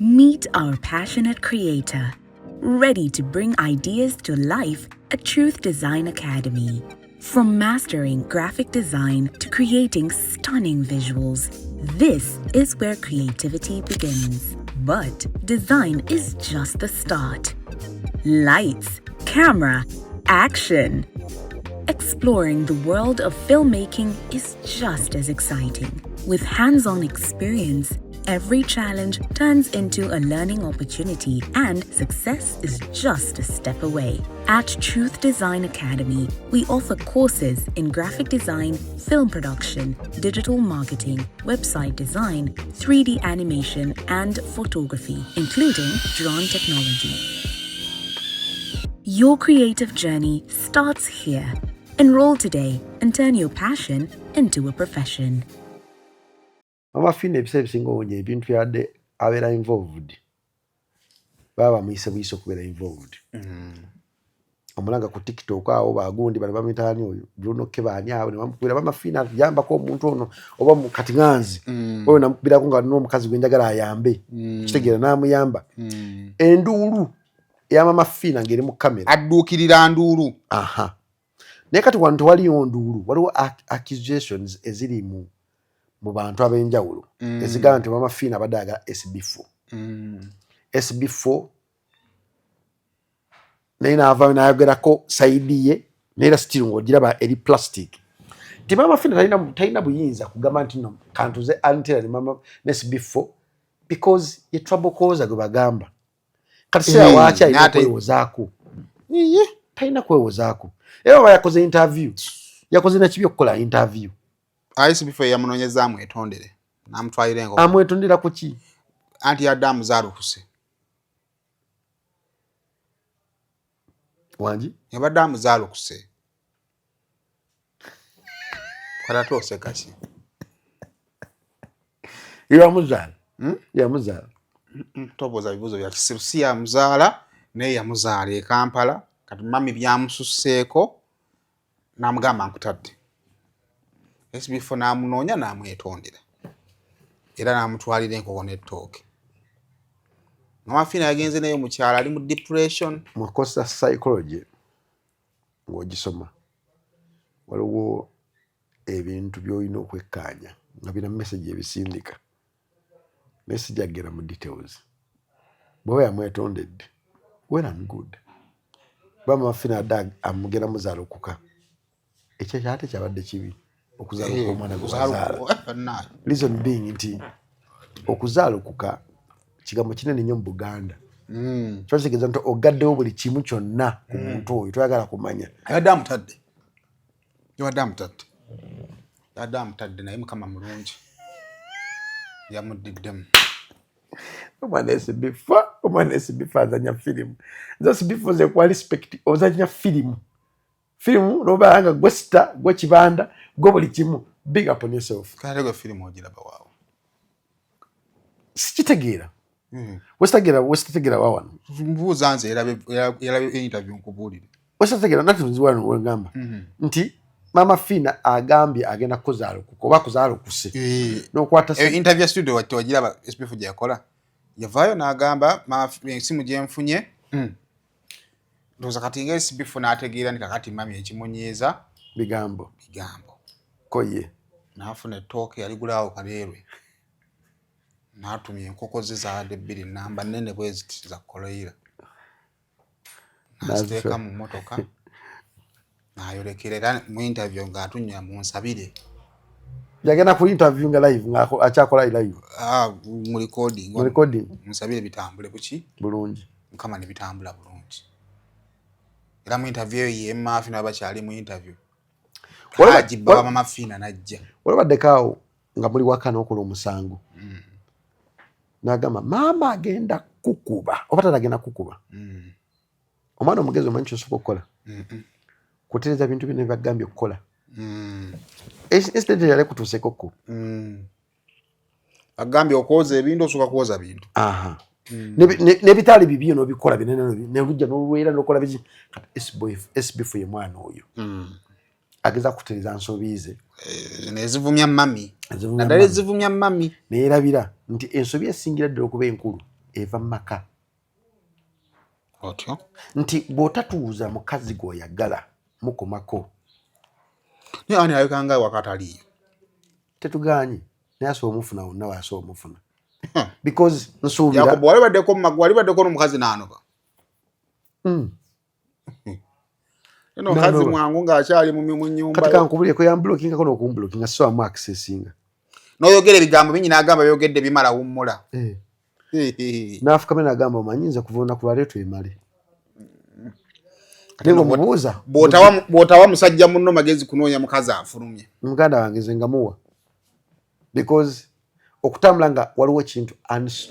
Meet our passionate creator, ready to bring ideas to life at Truth Design Academy. From mastering graphic design to creating stunning visuals, this is where creativity begins. But design is just the start. Lights, camera, action. Exploring the world of filmmaking is just as exciting. With hands-on experience, every challenge turns into a learning opportunity and success is just a step away. At Truth Design Academy, we offer courses in graphic design, film production, digital marketing, website design, 3D animation, and photography, including drone technology. Your creative journey starts here. Enroll today and turn your passion into a profession. Amafina ebiseera ebisinga obungi ebintu yadde abeera involved baba buyise okubeera involved. Omulanga ku TikTok awo bagundi bali bamitaani oyo Bruno Kebani awo ne bamukubira bamafina yambako omuntu ono oba mu katinganzi oyo namukubirako nga n'omukazi gwenjagala ayambe kitegeera n'amuyamba enduulu ey'amafina ng'eri mu kamera adduukirira nduulu. Naye kati wano tewaliyo nduulu, waliwo accusations eziri mu bantu ab'enjawulo ezigamba nti bamafiina abadde ayagala SB4. SB4 naye n'avaayo n'ayogerako sayidi ye naye still ng'ogiraba eri plastic. Nti bamafiina talina buyinza kugamba nti no kantuze antera ne SB4 because ye trouble causer gwe bagamba. Kati sera waaki alina kwewozaako. Talina kwewozaako. Era oba yakoze interview. Yakoze nakibi okukola interview. SB4 yamunoonyeza amwetondere n'amutwalira engo. Amwetondera ku ki? Anti yadde amuzaalukuse. Wangi? Yabadde amuzaalukuse. Kwatatoose kasi. Yamuzaala? Yamuzaala. Tobuuza bibuuzo bya kisiru. Si yamuzaala naye yamuzaala e Kampala. Kati mami byamususseeko n'amugamba nkutadde. SB4 n'amunoonya n'amwetondera era n'amutwalira enkoko n'ettooke. Amafina yagenze naye omukyala ali mu depression. Mukosa psychology ng'ogisoma waliwo ebintu by'olina okwekkaanya nga bina message ebisindika. Message agera mu details. Bw'oba yamwetondedde well and good. Bamafina adda amugera muzaalukuka. Ekyo kyate kyabadde kibi. Okuzaalukuka omwana gwazaala. Reason being nti okuzaalukuka kigambo kinene nnyo mu Buganda. Kyotegeeza nti ogaddewo buli kimu kyonna ku muntu oyo toyagala kumanya. Yabadde amutadde. Yabadde amutadde naye Mukama mulungi. Yamuddiddemu. Omwana SB4 azanya firimu. Nze SB4 ze kwa respect ozanya firimu. Firimu noba nga gwe star gwe kibanda gwe buli kimu. Big up on yourself. Kale gwe firimu ogiraba waawo. Sikitegeera. Westategera wawan. Mbuuza nze yalabe interview nkubuulire. Westategera nati nziwano wengamba. Nti Mama Fina agambye agenda kuzaalukuka oba kuzaalukuse. N'okwata interview studio wagiraba SB4 gye yakola. Yavaayo n'agamba esimu gye nfunye ndoza kati ngesi bifu nategeera ni kakati mami ekimunyeeza bigambo koye nafuna ettooke yaligulawo kaleerwe natumye enkoko ze zaadde 2 namba nene bweziti za koloira naziteeka mu mmotoka nayolekera era mu interview ng'atunya munsabire yagenda ku interview nga live ngako akyakola live mu recording munsabire bitambule buki bulungi mukama ne bitambula bulungi era mu interview ye mafina abakyali mu interview wala mama fina najja wala badekao nga muri wakana okola omusango nagamba mama agenda kukuba obata agenda kukuba omwana omugezi omanyi kyosobola okukola kutereza bintu bino byagambye okukola instead yale kutuseko ko agambye okwoza ebintu osoka kwoza bintu ne bitali bibyo no bikola binene ne rujja no ruwera no kola biji SBF ye mwana oyo ageza kutereza nsobize nezivumya mami nadale zivumya mami neerabira nti ensobi esingira ddala okuba enkulu eva maka otyo nti bwotatuuza mukazi gwoyagala mukomako ni ani ayokanga wakataliyo tetuganye naso omufuna wonna waso omufuna because nsubira yakobo wali badeko magwali badeko n'omukazi naanoba eno kazi mwangu ng'akyali mu nyumba katika nkubulye ko yamblockinga kono okumblokinga so am accessinga noyogera ebigambo bingi n'agamba byogedde bimala wummula n'afuka mena agamba omanyinza kuvunda ku lwaleeto emale nengo mubuuza bw'otawa musajja munno magezi kunoonya mukazi afulumye muganda wange nze ngamuwa because okutambula nga waliwo ekintu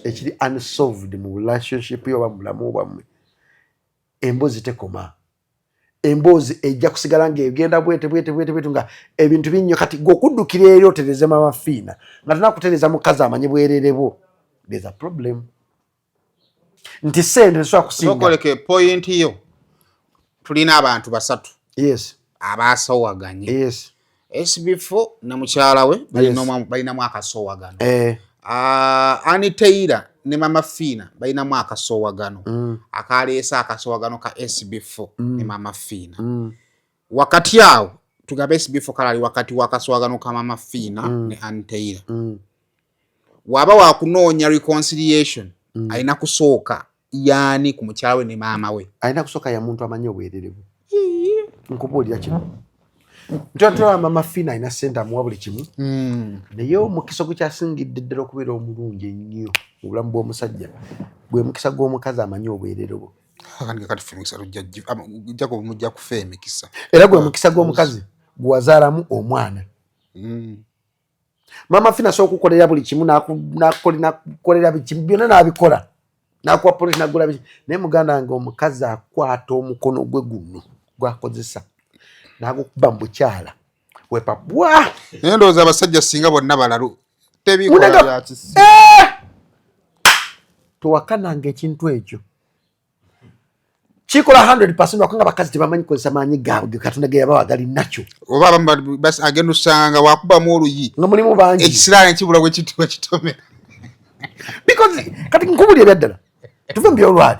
ekiri unsolved mu relationship yo bamulamu bwamwe embozi tekoma embozi ejja kusigala ng'egenda bwete nga ebintu binnyo kati gwokuddukira eri otereze mama fiina nga tanakutereza mukazi amanye bwerere bwo there's a problem nti sente tesobola kusinga okoleke point yo tulina abantu 3 yes abaasowaganye yes SB4 na mukyala we balinamu akasowagano Ani Taylor ne mama Fina balinamu akasowagano akaleesa akasowagano ka SB4 ne mama Fina wakati awo tugabe SB4 kalali wakati wakasowagano ka mama Fina ne Ani Taylor waba wakunoonya reconciliation alina kusooka yani ku mukyala we ne mama we alina kusooka ya muntu amanyi obwererevu nkubulira kino Ntoto mama Fina ina senda muwa buli kimu naye omukisa gukyasingidde ddala okubeera omulungi ennyo mu bulamu bw'omusajja gwe mukisa gw'omukazi amanyi obwereere bwo mujja kufa emikisa era gwe mukisa gw'omukazi gwazaalamu omwana mama Fina so okukolera buli kimu nakukolera bikimu byonna n'abikola nakuwa polisi nagula biki naye muganda wange omukazi akwata omukono gwe guno gwakozesa nagukuba mbukyala wepa bwa ndowooza abasajja singa bonna balalu tebikola byakisi towakananga ekintu ekyo kikola 100% wakanga bakazi tebamanyi kozesa maanyi gaabwe katonda ge yabawa gali nakyo oba basi agenda osanga wakubamu oluyi nga mulimu bangi ekisiraani kibula bwe kitomera because kati nkubulya ebyaddala tuve mu byolwali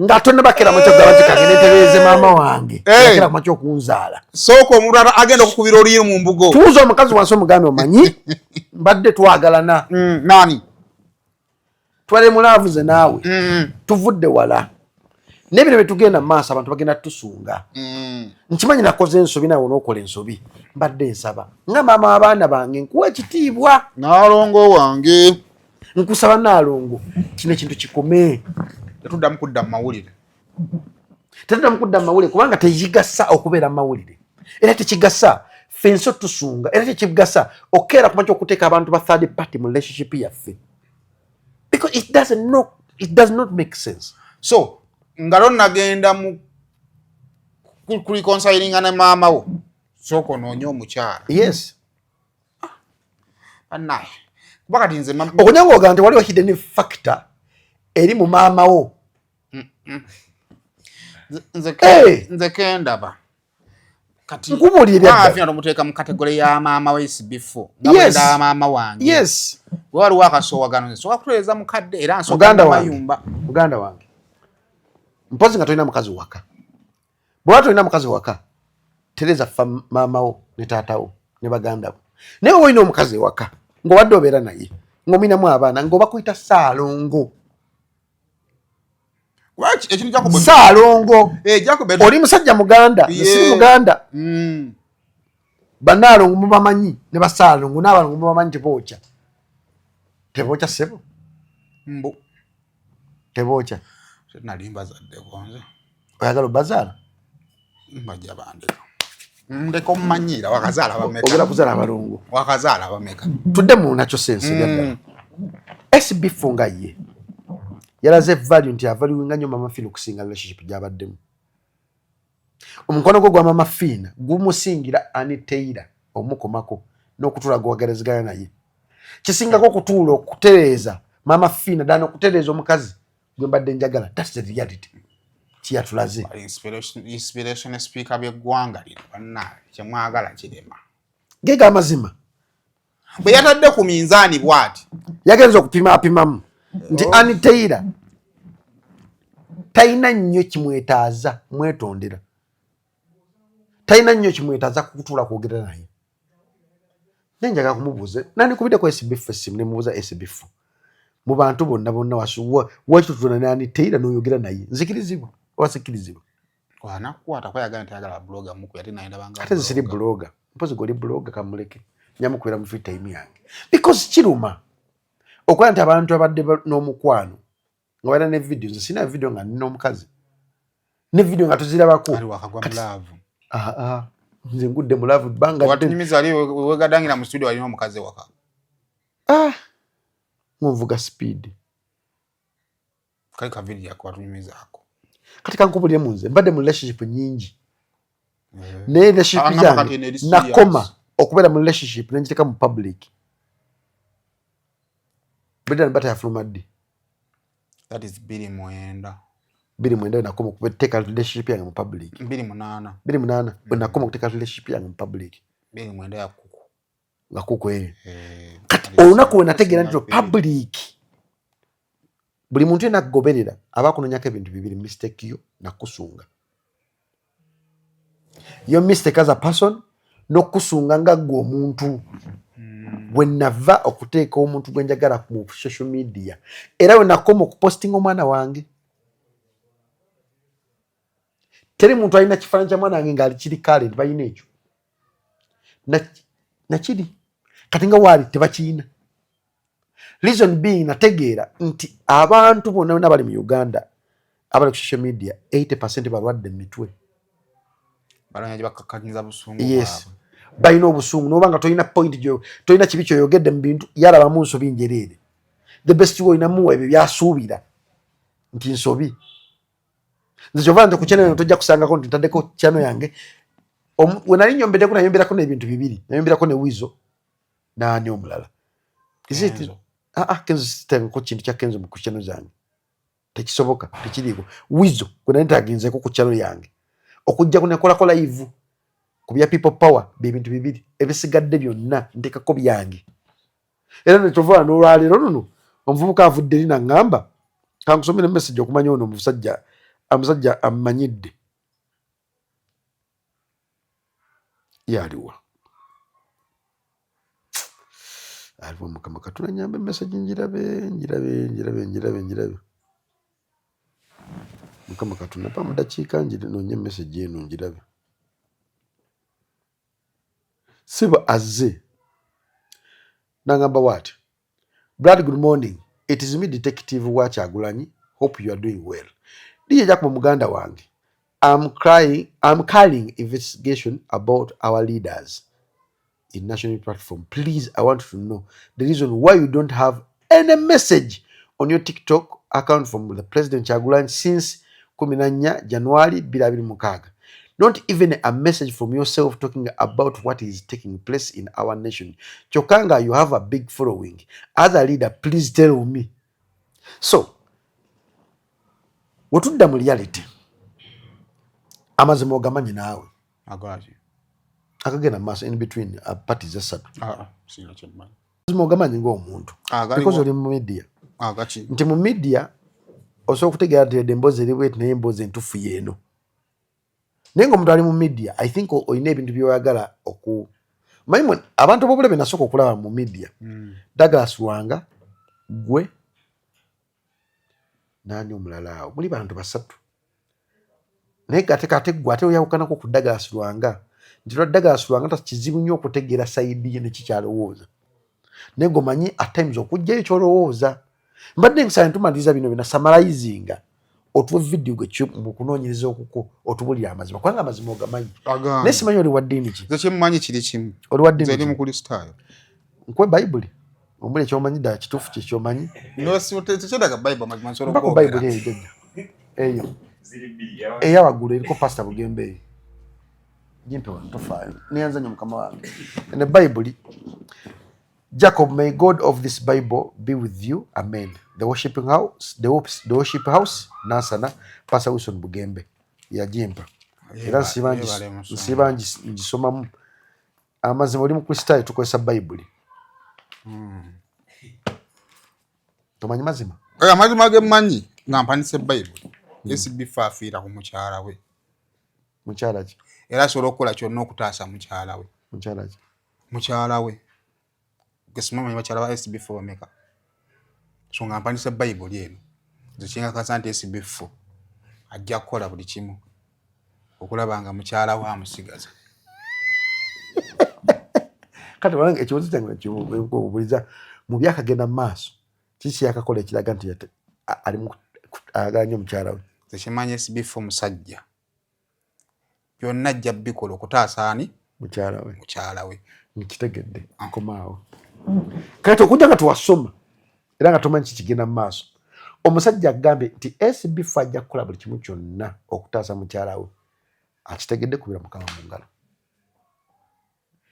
nga tonna bakera macho gabaje kagende tereze mama wange bakera macho okunzaala soko omuntu agenda okukubira oluyi mu mbugo tuuza omukazi wansi omugambi omanyi mbadde twagalana nani twale mulavuze naawe tuvudde wala nebino betugenda maaso abantu bagenda tusunga nkimanyi nakoze ensobi nawe n'okola ensobi mbadde nsaba nga mama abaana bange nkuwa ekitiibwa naalongo wange nkusaba naalongo kino ekintu kikome tetuddamu kudda mu mawulire kubanga tekigasa okubeera mu mawulire era tekigasa fenso tusunga era tekigasa okeera kumakya okuteeka abantu ba third party mu relationship yaffe because it does not make sense. So nga lwo nagenda mu reconcilinga ne maama wo sooka onoonya omukyala yes annaye kuba kati nze okunyanga oga nti waliwo hidden factor eri mu maama wo nze kendaba kati nkubulira muteeka mu kategole ya maama we SB4 nga maama wange yes waliwo akasowagano nsobola kutereeza mukadde era muganda wange mpozi nga tolina mukazi waka bwato ina mukazi waka tereza fa mamawo ne taatawo ne baganda bo naye woina omukazi waka ng'obadde obeera naye ng'ominamu abaana ng'obakuyita Saalongo. Saalongo oli musajja muganda si muganda. Banaalongo mubamanyi ne Basaalongo n'abalongo mubamanyi tebookya ssebo tebookya. Oyagala obazaala ndeka omumanyira wakazaala bameka ogera kuzaala abalongo wakazaala bameka tudde mu nakyo sensi ddala. SB4 nga ye yalaze value nti avaluinga nnyo Mama Fiina okusinga relationship gy'abaddemu. Omukono gwe gwa Mama Fiina gumusingira Anitaira omukomako n'okutuula gwagerezegana naye. Kisingako okutuula okutereeza Mama Fiina ddala n'okutereeza omukazi gwe mbadde njagala. That's the reality. Tiyatulaze inspiration speaker by'eggwanga lino bannange kyemwagala kirema gega amazima bwe yatadde ku minzaani bw'ati yagenza okupimapimamu nti Anitaira talina nnyo kimwetaaza mwetondera, talina nnyo kimwetaaza kutuula kwogera naye. Naye njagala kumubuuza nandikubidde ku SB4 essimu ne mubuuza SB4 mu bantu bonna wakitutuna ne Anitaira n'oyogera naye nzikirizibwa wasikirizibwa wanakukwata kwayagala nti ayagala bloga muku yati naenda banga ate zisiri bloga mpozi goli bloga kamuleke nyamukwera mu free time yange because kiruma okola nti abantu abadde n'omukwano nga bana ne video nze sina video nga nina omukazi ne video nga tuzirabako ali wakagwa mulavu nze ngudde mulavu banga watunyumiza ali wegadangira mu studio alina omukazi waka nvuga speed kali ka video yako watunyumiza ako katika nkubulire munze mbadde mu relationship nyingi naye relationship zange nakoma okubeera mu relationship nenjiteka mu public beda nbata ya flumaddi that is bili mwenda nakoma okuteka relationship yange mu public 28 nakoma okuteka relationship yange mu public 20 ya kuku nga kuku kati olunaku we nategeera nti public buli muntu yena akugoberera aba akunonyako ebintu bibiri mistake yo nakusunga yo mistake as a person n'okusunga nga gwe omuntu bwe nava okuteeka omuntu gwe njagala mu social media era we nakoma okupostinga omwana wange teri muntu alina kifaananyi kya mwana wange ng'ali kiri kale balina ekyo nakiri kati nga waali tebakiyina. Reason being nategeera nti abantu bonna bali mu Uganda abali ku social media 80% balwadde mitwe balanya bakakkanyiza busungu yes balina obusungu nobanga tolina point gyo tolina kibi kyoyogedde mu bintu yalaba mu nsobi njereere the best way namuwa ebyo byasuubira nti nsobi nze kyova nti ku channel tojja kusangako nti ntaddeko channel yange we nali nyombeddeko nayombirako n'ebintu bibiri nayombirako ne Wizo n'ani omulala Kenzo system ko kintu kya Kenzo mu channel zange tekisoboka tekiriiko Wizo gwe nali ntagenzeeko ku channel yange okujja kunekolako live ku bya people power bintu bibiri ebisigadde byonna ntekako byange era nekyova n'olwaleero luno omuvubuka avudde eri naŋŋamba kankusomere message okumanya ono omusajja amanyidde yaliwa aliwo Mukama Katonda nyambe message njirabe Mukama Katonda pa mudakiika nonye message eno njirabe siba azze nangamba what Brad, good morning, it is me detective Wachagulanyi, hope you are doing well. DJ Jack Muganda wange, I'm carrying investigation about our leaders in national platform. Please, I want to know the reason why you don't have any message on your TikTok account from the President Chagulanyi since 19 January 2026. Not even a message from yourself talking about what is taking place in our nation. Chokanga, you have a big following. As a leader, please tell me. So, watudda mu reality. Amazima ogamanyi naawe. Akagenda maaso in between parties esatu. Amazima ogamanyi ng'omuntu. Because oli mu media. Nti mu media osobola okutegeera nti emboozi eri bweti naye emboozi entuufu y'eno. Nengo omuntu ali mu media I think oyina ebintu byoyagala manyi abantu b'obulebe nasooka okulaba mu media Douglas Lwanga gwe nani omulala awo muli bantu basatu naye kate gwe ate oyawukanako ku Douglas Lwanga nti Douglas Lwanga kizibu nnyo okutegeera sayidi ye nekikyalowooza naye gomanyi at times okujjayo kyolowooza mbadde nkusaba ntumaliriza bino bina samarayizinga otuwa video gwe mu kunoonyereza okuko otubulira amazima kubanga amazima ogamanyi naye simanyi oli wa ddiini ki nze kyemmanyi kiri kimu oli wa ddiini eri mukristaayo nkwe bayibuli ombula ekyomanyi ddala kituufu kyekyomanyi tekyendaga bayibuli mbako bayibuli eyo jjajja eyo eya waggulu eriko pasita Bugembe eyo jimpewa tofaayo niyanzanya mukama wange ne bayibuli Jacob, may God of this Bible be with you. Amen. The worship house, Nasana, Pastor Wilson Bugembe. Ya jimpa. Era nsiba ngisoma amazima oli mu Kristo tukozesa Bible. Tomanyi mazima? Amazima gemanyi nga mpanise Bible. SB4 afiira ku mukyala we. Mukyala ki? Era asobola okukola kyonna okutaasa mukyala we. Mukyala ki? Mukyala we. Gesimama bakyala ba SB4 bameka. So nga mpanise Bible eno. Zikinga kasante SB4. Ajja kukola buli kimu. Okulaba nga mukyala wa musigaza. Kati wange ekibuzo kyange ky'obuliza mu byakagenda maaso. Kiki yakakola ekiraga nti ali mu aganya mukyala we. Zekimanya SB4 musajja. Byonna ajja bikola okutaasa ani? Mukyala we. Mukyala we. Nkitegedde nkomaawo. Kati okujja nga tuwasoma era nga tomanyi kikigenda mu maaso omusajja agambe nti SB4 ajja kukola buli kimu kyonna okutaasa mukyala we akitegedde kubira mukama mu ngalo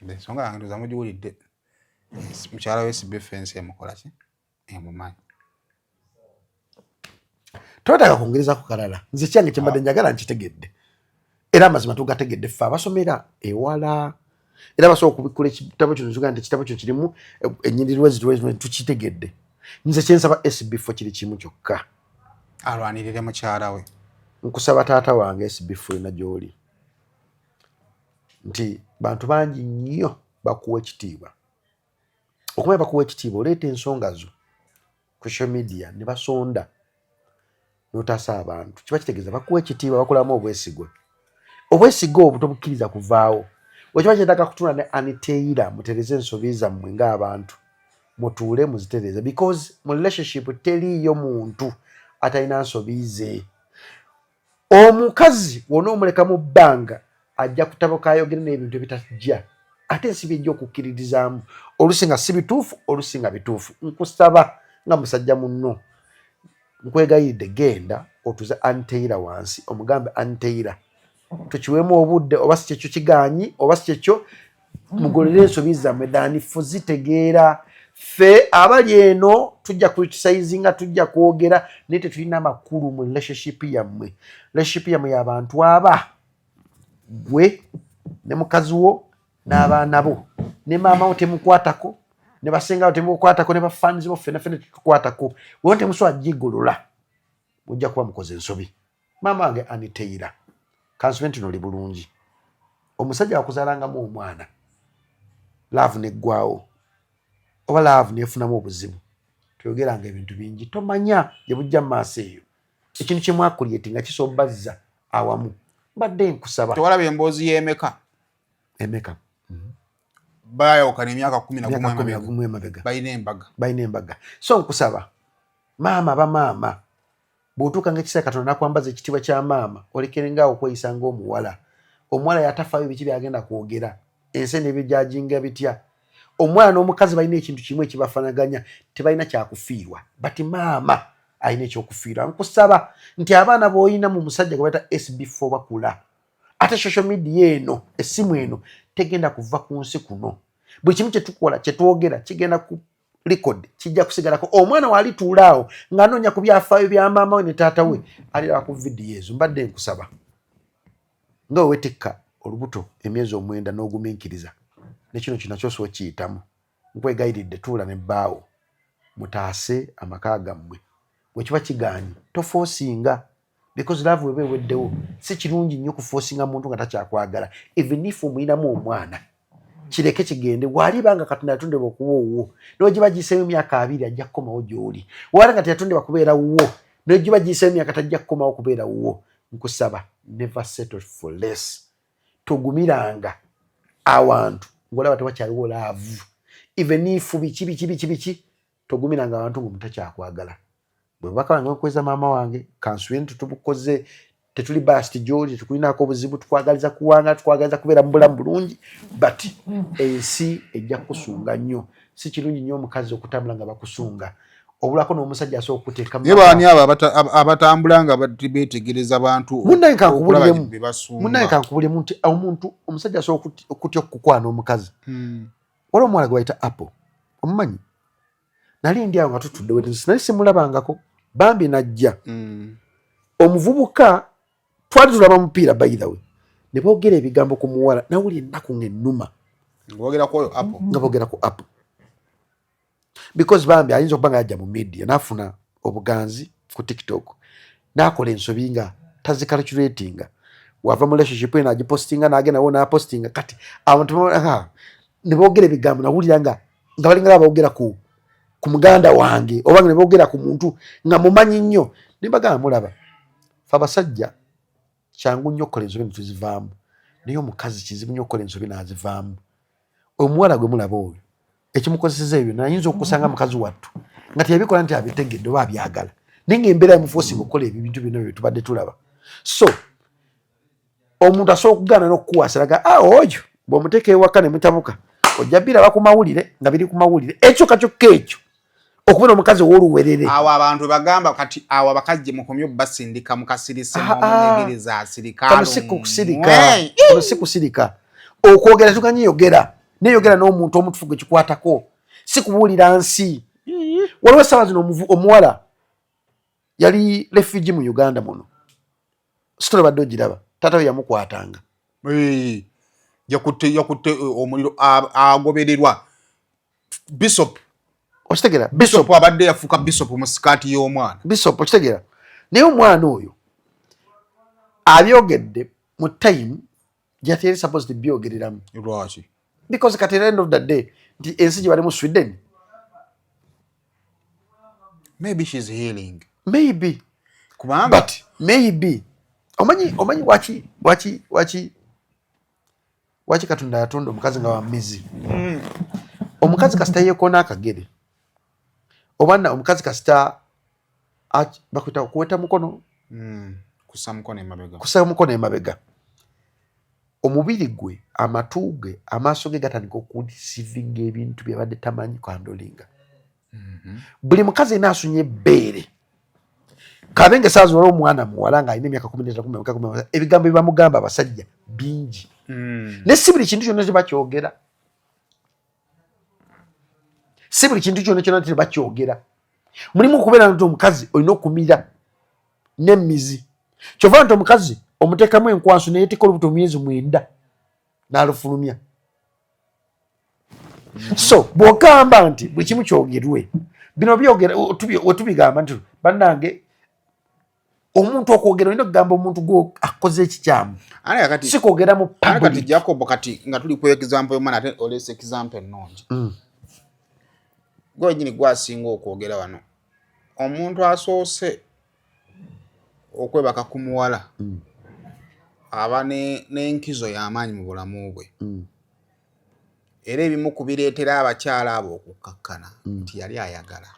ensonga yange ndoza mugiwulidde mukyala we SB4 ensi emukola ki emumanyi totaka kwongereza ku kalala nze kyange kyembadde njagala nkitegedde era amazima tugategedde ffe abasomera ewala era basobola okubikula ekitabo kino nzuga nti ekitabo kino kirimu ennyindirwa ezituwe tukitegedde nze kyensaba SB4 kiri kimu kyokka alwanirire mukyala we nkusaba taata wange SB4 na gy'oli nti bantu bangi nnyo bakuwa ekitiibwa okumanya bakuwa ekitiibwa oleeta ensonga zo ku social media ne basonda n'otaasa abantu kiba kitegeeza bakuwa ekitiibwa bakulamu obwesigwa obwesigwa obwo tobukkiriza kuvaawo wekiba kyetaaga kutula ne Aniteira mutereze ensobi zammwe ng'abantu mutuule muzitereze because mu relationship teriiyo muntu atalina nsobi ze omukazi wona omuleka mu bbanga ajja kutabuka ayogere n'ebintu ebitajja ate si bijja okukkiririzaamu olusi nga si bituufu olusi nga bituufu nkusaba nga musajja munno nkwegayiridde genda otuze Aniteira wansi omugambe Aniteira tukiwemu obudde oba si kyekyo kiganyi oba si kyekyo mugolere ensobi zammwe dani ffe zitegeera ffe abali eno tujja kukisayizinga tujja kwogera naye tetulina amakulu mu relationship yammwe y'abantu aba gwe ne mukazi wo n'abaana bo ne maama wo temukwatako ne basenga wo temukwatako ne bafaanizi bo ffena ffena tetukwatako wewo temusobola gigolola mujja kuba mukoze ensobi maama wange Aniteira kansumenti noli bulungi omusajja wakuzaalangamu omwana laavu neggwawo oba laavu neefunamu obuzibu toyogeranga ebintu bingi tomanya gye bujja mu maaso eyo ekintu kye mwakuliyeti nga kisobazza awamu mbadde nkusaba tewalaba emboozi y'emeka bayawukana emyaka 11 emabega balina embaga so nkusaba maama bamaama bw'otuuka ng'ekiseera Katonda nakwambaza ekitiibwa kya maama olekerengaawo okweyisa ng'omuwala omuwala yatafaayo biki byagenda kwogera ensi n'ebyajinga bitya omwana n'omukazi balina ekintu kimu ekibafanaganya tebalina kyakufiirwa bati maama alina ekyokufiirwa nkusaba nti abaana b'olina mu musajja gwe bayita SB4 bakula ate social media eno essimu eno tegenda kuva ku nsi kuno buli kimu kyetukola kyetwogera kigenda ku record kijja kusigalako omwana walituulaawo ng'anoonya ku byafaayo bya maama we ne taata we aliraba ku vidiyo ezo mbadde nkusaba nga wewetekka olubuto emyezi 9 n'ogumiikiriza nekino kinakyo so kiyitamu nkwegayiridde tuula ne bbaawo mutaase amaka gammwe bwe kiba kigaanyi tofoosinga because love webe weddewo si kirungi nnyo kuforcinga muntu nga takyakwagala even if omuyinamu omwana kireke kigende waalibanga Katonda yatondebwa okuba owuwo n'ogiba giyiseemu emyaka 2 ajja kukomawo gy'oli wala nga teyatondebwa kubeera wuwo n'ogiba giyiseemu emyaka tajja kukomawo kubeera wuwo nkusaba never settle for less togumiranga awantu ng'olaba tewakyaliwo laavu even if biki togumiranga abantu ng'omutakyakwagala bwe bubaka wange nkweza maama wange kanswini tutubukoze tetuli basti gy'oli tetukulinako obuzibu tukwagaliza kuwanga tukwagaliza kubeera mu bulamu bulungi but ensi ejja kukusunga nnyo si kirungi nnyo omukazi okutambula nga bakusunga obulako n'omusajja asobola okuteeka ye baani abo abatambula nga beetegereza bantu munnaye kankubulemu nti omuntu omusajja asobola okutya okukwana omukazi waliwo omuwala gwe bayita Apple omumanyi nali ndi awo nga tutudde wetusi nali simulabangako bambi najja omuvubuka twali tulaba mupiira by the way ne boogera ebigambo ku muwala nawuli ennaku ng'ennuma nga boogera ku Apple because bambi ayinza okuba nga yajja mu media n'afuna obuganzi ku TikTok n'akola ensobi nga tazicalculatinga wava mu relationship ena agipostinga n'agendawo n'apostinga kati abantu ne boogera ebigambo nawulira nga balinga boogera ku muganda wange oba ne boogera ku muntu nga mumanyi nnyo ne bagamba mulaba fe abasajja kyangu nnyo okukola ensobi netuzivaamu naye omukazi kizibu nnyo okukola ensobi n'azivaamu omuwala gwe mulaba oyo ekimukozeseza ebyo nayinza okusanga mukazi wattu nga teyabikola nti abitegedde oba abyagala naye ng'embeera yamuforcing okukola ebyo bintu byonna bye tubadde tulaba so omuntu asobola okugaana n'okukuwaasiraga oyo bw'omuteeka ewaka ne mutabuka ojja biraba ku mawulire nga biri ku mawulire ekyo kakyokka ekyo okubeera omukazi ow'oluwerere awo abantu bagamba kati awo abakazi gye mukomye basindika mukasirise n'omunegereza asirika kano si kusirika okwogera tuganyeyogera neyogera n'omuntu omutufu gwe kikwatako si kubuulira nsi waliwo essaawa zino omuwala yali refugee mu Uganda muno sitole badde ogiraba taata we yamukwatanga yakutte omuliro agobererwa bishop okitegeera bishop abadde yafuuka bishop mu sikaati y'omwana bishop okitegeera naye omwana oyo abyogedde mu time gyateri supposed byogereramu lwaki because at the end of the day nti ensi gye bali mu Sweden maybe she's healing maybe kubanga but maybe omanyi waki Katonda yatonda omukazi nga wamizi omukazi kasita yeekona akagere oba omukazi kasita bakwita kuweta mukono kussa mukono emabega omubiri gwe amatu ge amaaso ge gatandika okurisivinga ebintu byabadde tamanyi kwandolinga buli mukazi naasunya ebbeere kabenga saazi waliwo omwana muwala nga alina emyaka 13 ebigambo byebamugamba abasajja bingi ne si buli kintu kyonna tebakyogera si buli kintu kyonna kyonna tebakyogera mulimu okubeera nti omukazi olina okumira n'emmizi kyova nti omukazi omuteekamu enkwanso neyetika olubuto myezi 9 n'alufulumya so bw'ogamba nti buli kimu kyogerwe bino byogera wetubigamba nti bannange omuntu okwogera olina okugamba omuntu gwe akoze ekikyamu si kwogera mu kati Jacob kati nga tuli ku example y'omwana ate olese example ennungi gwe nyini gwasinga okwogera wano omuntu asoose okwebaka ku muwala aba n'enkizo y'amaanyi mu bulamu bwe era ebimu kubireetera abakyala abo okukkakkana nti yali ayagala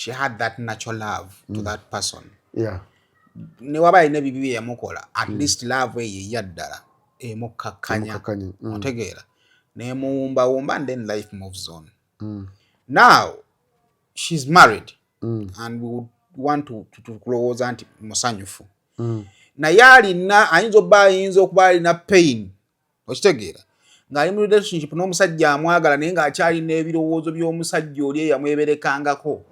she had that natural love to that person ne waba alina ebibi bye yamukola at least love eyo eyaddala emukkakkanya otegeera nemuwumbawumba and then life moves on now she's married and we would want to kulowooza nti musanyufu naye ayinza okuba alina pain okitegeera ng'ali mu relationship n'omusajja amwagala naye ng'akyalina ebirowoozo by'omusajja oli eyamweberekangako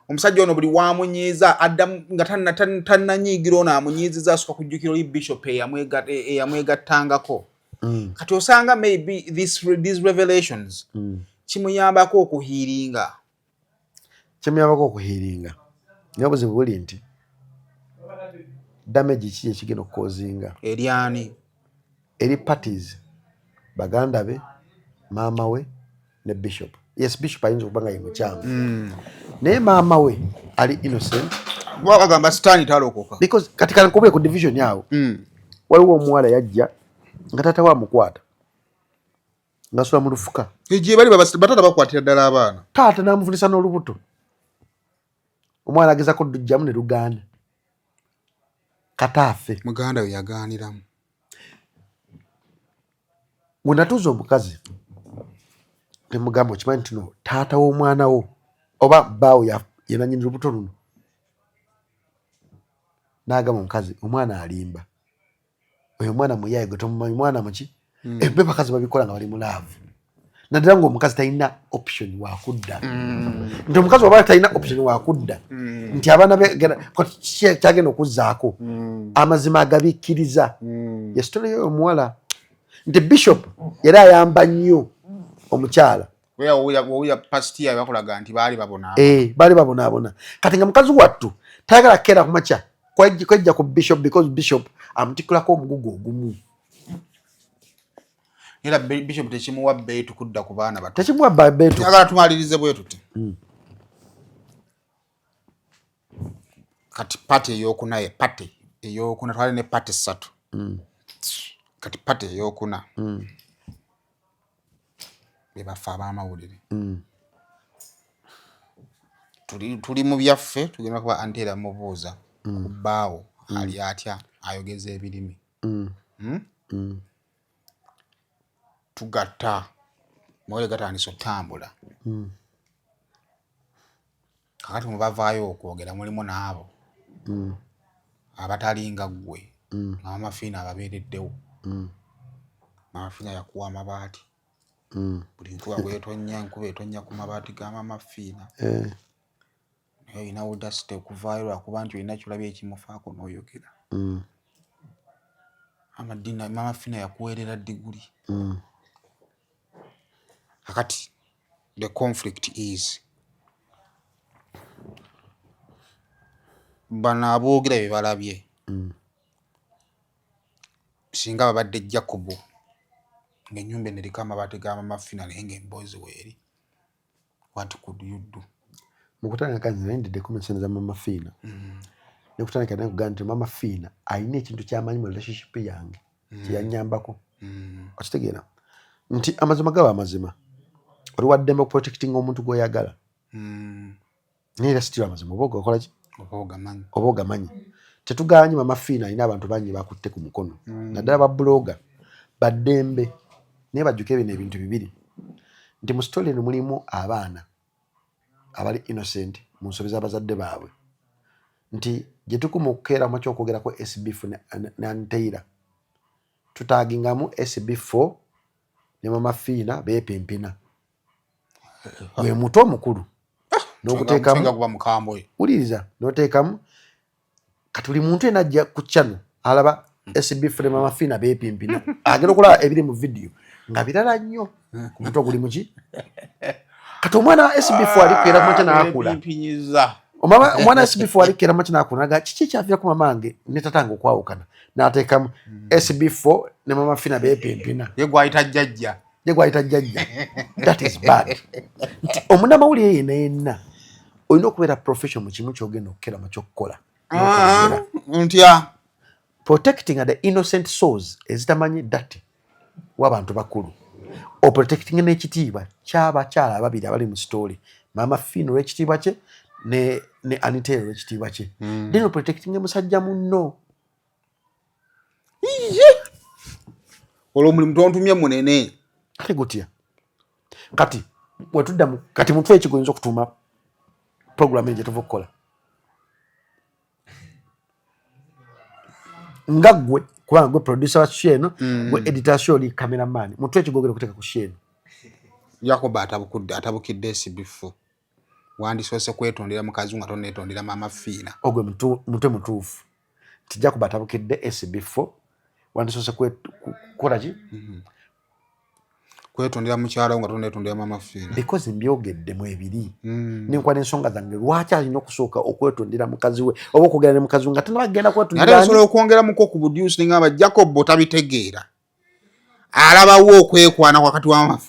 omusajja ono buli wamunyiiza addamu nga tannanyiigira ono amunyiiziza asooka kujjukira oli bishop eyamwegattangako kati osanga maybe these revelations kimuyambako okuhiiringa naye obuzibu buli nti damage ki ekigenda okukozinga Eliani eri parties baganda be maama we ne bishop. Yes, bishop ayinza okuba nga ye mukyamu naye maama we ali innocent bagamba sitaani talokoka because kati kankubule ku division yawo waliwo omuwala yajja nga taata wa mukwata ngasula mu lufuka ejje bali batata bakwatira ddala abaana taata n'amuvunisa n'olubuto omwana ageza ko dujjamu ne lugaana kataafe muganda we yagaaniramu bwe natuuza omukazi nemugamba okimanyi nti no taata w'omwana wo oba bbaawo yenanyini lubuto luno n'agamba omukazi omwana alimba oyo omwana muyaaye gwe tomumanyi mwana muki ebbe bakazi babikola nga bali mu laavu naddala ng'omukazi talina option wakudda nti omukazi oba talina option wakudda nti abaana kyagenda okuzzaako amazima agabikkiriza ye sitole yoyo omuwala nti bishop yali ayamba nnyo omukyala wawuya pasitiya bakulaga nti baali babonaabona kati nga mukazi wattu tayagala kukeera ku makya kwejja ku bishop because bishop amutikulako omugugu ogumu era bishop tekimuwa bbeetu kudda ku baana bato tekimuwa bbeetu agala tumalirize bwe tuti kati pate eyokuna pate eyokuna twali ne pate 3 kati pate eyokuna bebafa ab'amawulire tuli mu byaffe tugenda kuba antera mubuuza kubbaawo ali atya ayogeza ebirimi tugatta mwole gatandisa otambula kakati mubavaayo okwogera mulimu n'abo abatalinga ggwe ng'amafiina ababeereddewo amafiina yakuwa amabaati buli nkuba enkuba etonnya ku mabaati g'amafiina naye olina audacity okuvaayo lwakuba nti olina kyolabye ekimufaako n'oyogera amafiina yakuweerera diguli kakati the conflict is bano aboogera bye balabye singa babadde Jacobo ng'ennyumba eneriko amabaati g'amamafiina naye ng'emboozi weeri what could you do mukutandika kanzi naye ndidde kumensioniza mamafiina nekutandika naye kugamba nti mamafiina alina ekintu kyamanyi mu relationship yange kyeyanyambako okitegeera nti amazima gaba amazima oli waddembe okuprotectinga omuntu gw'oyagala naye era sitira amazima oba ogakolaki oba ogamanyi tetuganye mamafiina alina abantu bangi bakutte ku mukono naddala babbuloga baddembe naye bajjuke bino ebintu bibiri nti mu sitole eno mulimu abaana abali innocent mu nsobi z'abazadde baabwe nti gye tukuma okukeera mu ky'okwogerako SB4 ne Anteira tutaagingamu SB4 ne mamafiina beepimpina gwe muto omukulu n'okuteekamu wuliriza n'oteekamu kati buli muntu ena ajja ku channel alaba SB4 ne mamafiina beepimpina agenda okulaba ebiri mu vidiyo nga birala nnyo ku mutwe guli muki kati omwana wa SB4 alikeera makya n'akula omwana wa SB4 alikeera makya n'akula naga kiki kyaviirako mamange ne tatange okwawukana n'ateekamu SB4 ne mamafiina beepimpina ye gwayita jjajja that is bad nti omunnamawulire yenna olina okubeera profession mu kimu kyogenda okukeera makyokkola ntya protecting the innocent souls ezitamanyi dati w'abantu bakulu oprotecting n'ekitiibwa ky'abakyala ababiri abali mu story mama Fino olw'ekitiibwa kye ne Anitero olw'ekitiibwa kye then oprotecting musajja munno olwo omulimu tontumye munene kati gutya kati bwetudda kati mutwe ekigoyinza okutuuma program gye tuva okukola nga gwe kubanga gwe producer wa sheno gwe editor show li cameraman mutwe ekigogero kuteeka ku sheno Jacob atabukidde SB4 wandisoose kwetondera mukazi nga tonetondera mama Fiina ogwe mutwe mutuufu ti Jacob atabukidde SB4 wandisoose kukola ki kwetondera mukyala nga tonetondera mama Fina because mbyogeddemu ebiri nenkwa n'ensonga zange lwaki alina okusooka okwetondera mukazi we oba okwogera ne mukazi we nga tanabagenda kwetondera ate asobola okwongeramuko ku buduusi ngamba Jacob tabitegeera alabawo okwekwana wakati wa mama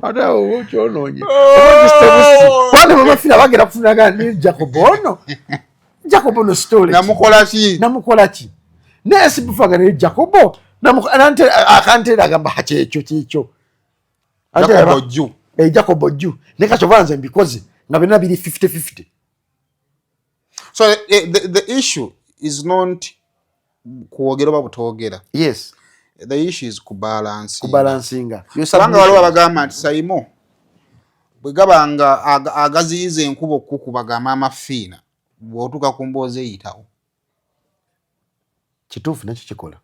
ate owo kyononye kwane mama Fina bagenda kufuniraga ni Jacob ono story namukola ki nesi bufaga ne Jacob akantera agamba kyekyo Jacob Ju ne kachobanze because nga bina biri 50-50. So the issue is not kuogera oba butogera. Yes. The issue is kubalancing. Kubanga waliwo abagamba nti Saimo bwe gabanga agaziyiza enkubo kukubaga mama Fina bw'otuuka ku mboozi eyitawo. Kituufu nakyo kikola.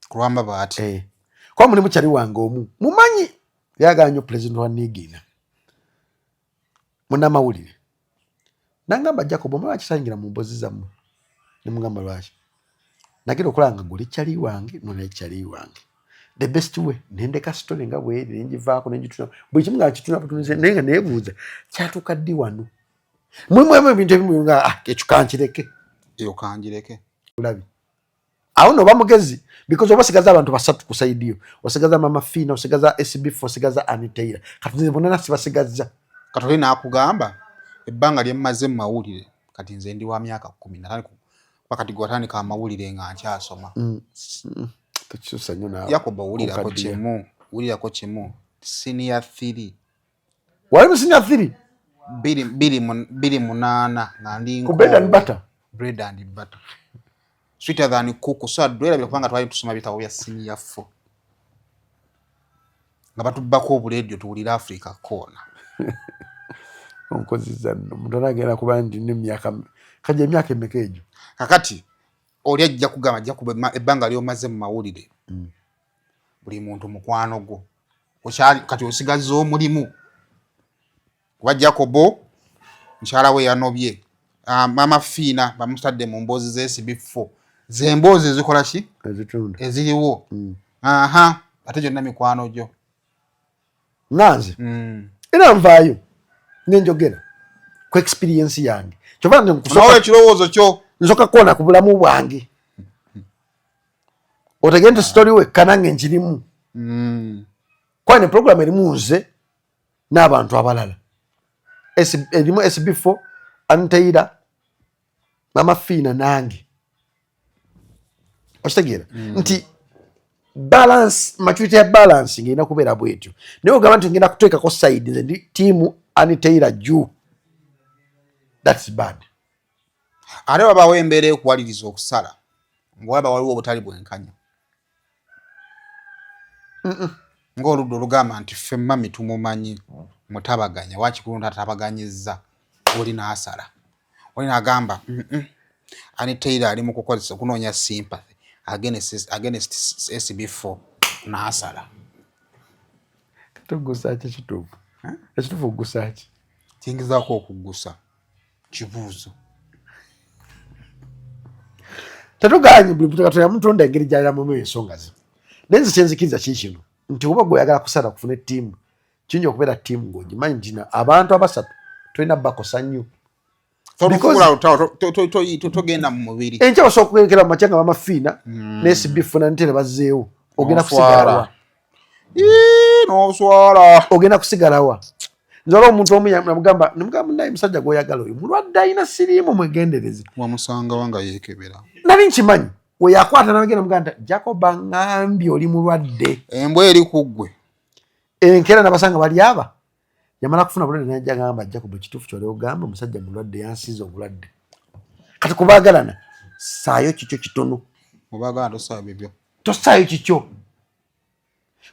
Kulwamba baati. Kwa mulimu kyali wange omu mumanyi yaganyo president wa Nigina. Munnamawulire. Nangamba Jacob omala kisangira mu mboozi zammwe. Ne mugamba lwaki. Nagenda okulanga guli kyali wange nona kyali wange. The best way nendeka story nga bweri nenjivaako nenjituna buli kimu nga kituna patunze nenga nebuuza kyatuka ddi wano mwe ebintu ebimu nga ekyo kanjireke ulabi awo no bamugezi because obasigaza abantu basatu kusaidiyo osigaza mama Fina osigaza SB4 osigaza Anitaira katunze bonana sibasigaza katoli nakugamba ebbanga lyemmaze mu mawulire kati nze ndi wa myaka 15 wakati gwatandika amawulire nga nkyasoma Yakobo wulirako kimu senior 3 wali mu senior 3 bili munana nga ndi ku bread and butter sweeter than kuku so adwera bilakubanga twali tusoma bitawo bya senior 4 nga batubako obuledio tuwulira Africa kona onkoziza omuntu anagenda kuba ndi n'emyaka kaja emyaka emekejo kakati oli ajja kugamba ebbanga lyomaze mu mawulire buli muntu mukwano gwo okyali kati osigaza omulimu wa Jacobo mukyala we yanobye mama Fina bamutadde mu mboozi ze SB4 zemboozi ezikola ki eziriwo ate gyonna mikwano gyo nanze era nvaayo nenjogera ku experience yange kyovana nkusobola ekirowoozo kyo nsoka kona ku bulamu bwange otegenda story we kanange njirimu kwani program erimu nze n'abantu abalala erimu SB4 Anitaira mama Fina nange ostegera nti balance maturity ya balance ngina kubeera bwetyo naye ogamba nti ngenda kuteekako side nze ndi tiimu Anitaira Ju that's bad. Ate wabawo embeera ekuwaliriza okusala ng'olaba waliwo obutali bwenkanya ng'oludda olugamba nti ffe mami tumumanyi mutabaganya wakikulu tatabaganyizza oli n'asala oli n'agamba Anitaira ali mu kukozesa okunoonya sympathy against SB4 n'asala tugusa ki kituufu ekituufu okugusa ki kiyingizaako okugusa kibuuzo tetuganye buli muntu Katonda yamutonda engeri gy'aliramu ensonga ze naye nze kyenzikiriza kikino nti oba gweoyagala kusala kufuna ettiimu kiyinza okubeera ttiimu ng'ogimanyi nti abantu abasatu tolina bakosa nnyo togenda mu mubiri enkya osobola okugerekera mu makyanga mama Fina ne SB4 Anitaira bazzeewo ogenda kusigalawa n'oswala ogenda kusigalawa nzala omuntu omu namugamba naye musajja gw'oyagala oyo mulwadde alina siriimu mwegendereze wamusanga wanga yeekebera nali nkimanyi we yakwata nabagenda muganda Jacob angambye oli mulwadde embwa eri ku ggwe enkeera nabasanga bali aba yamala kufuna bulwadde najja gamba Jacob ekituufu kyoli ogamba omusajja mulwadde yansiiza obulwadde kati kubaagalana saayo kikyo kitono obaagala tosaba bibyo tosaayo kikyo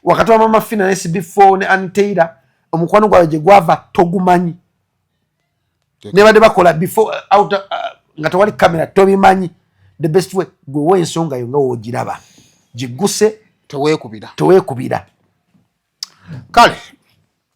wakati wa mama Fina ne SB4 ne Anitaira omukwano gwawe gye gwava togumanyi ne badde bakola before out nga tewali kamera tobimanyi the best way gwe ensonga yo nga woogiraba giguse teweekubira kale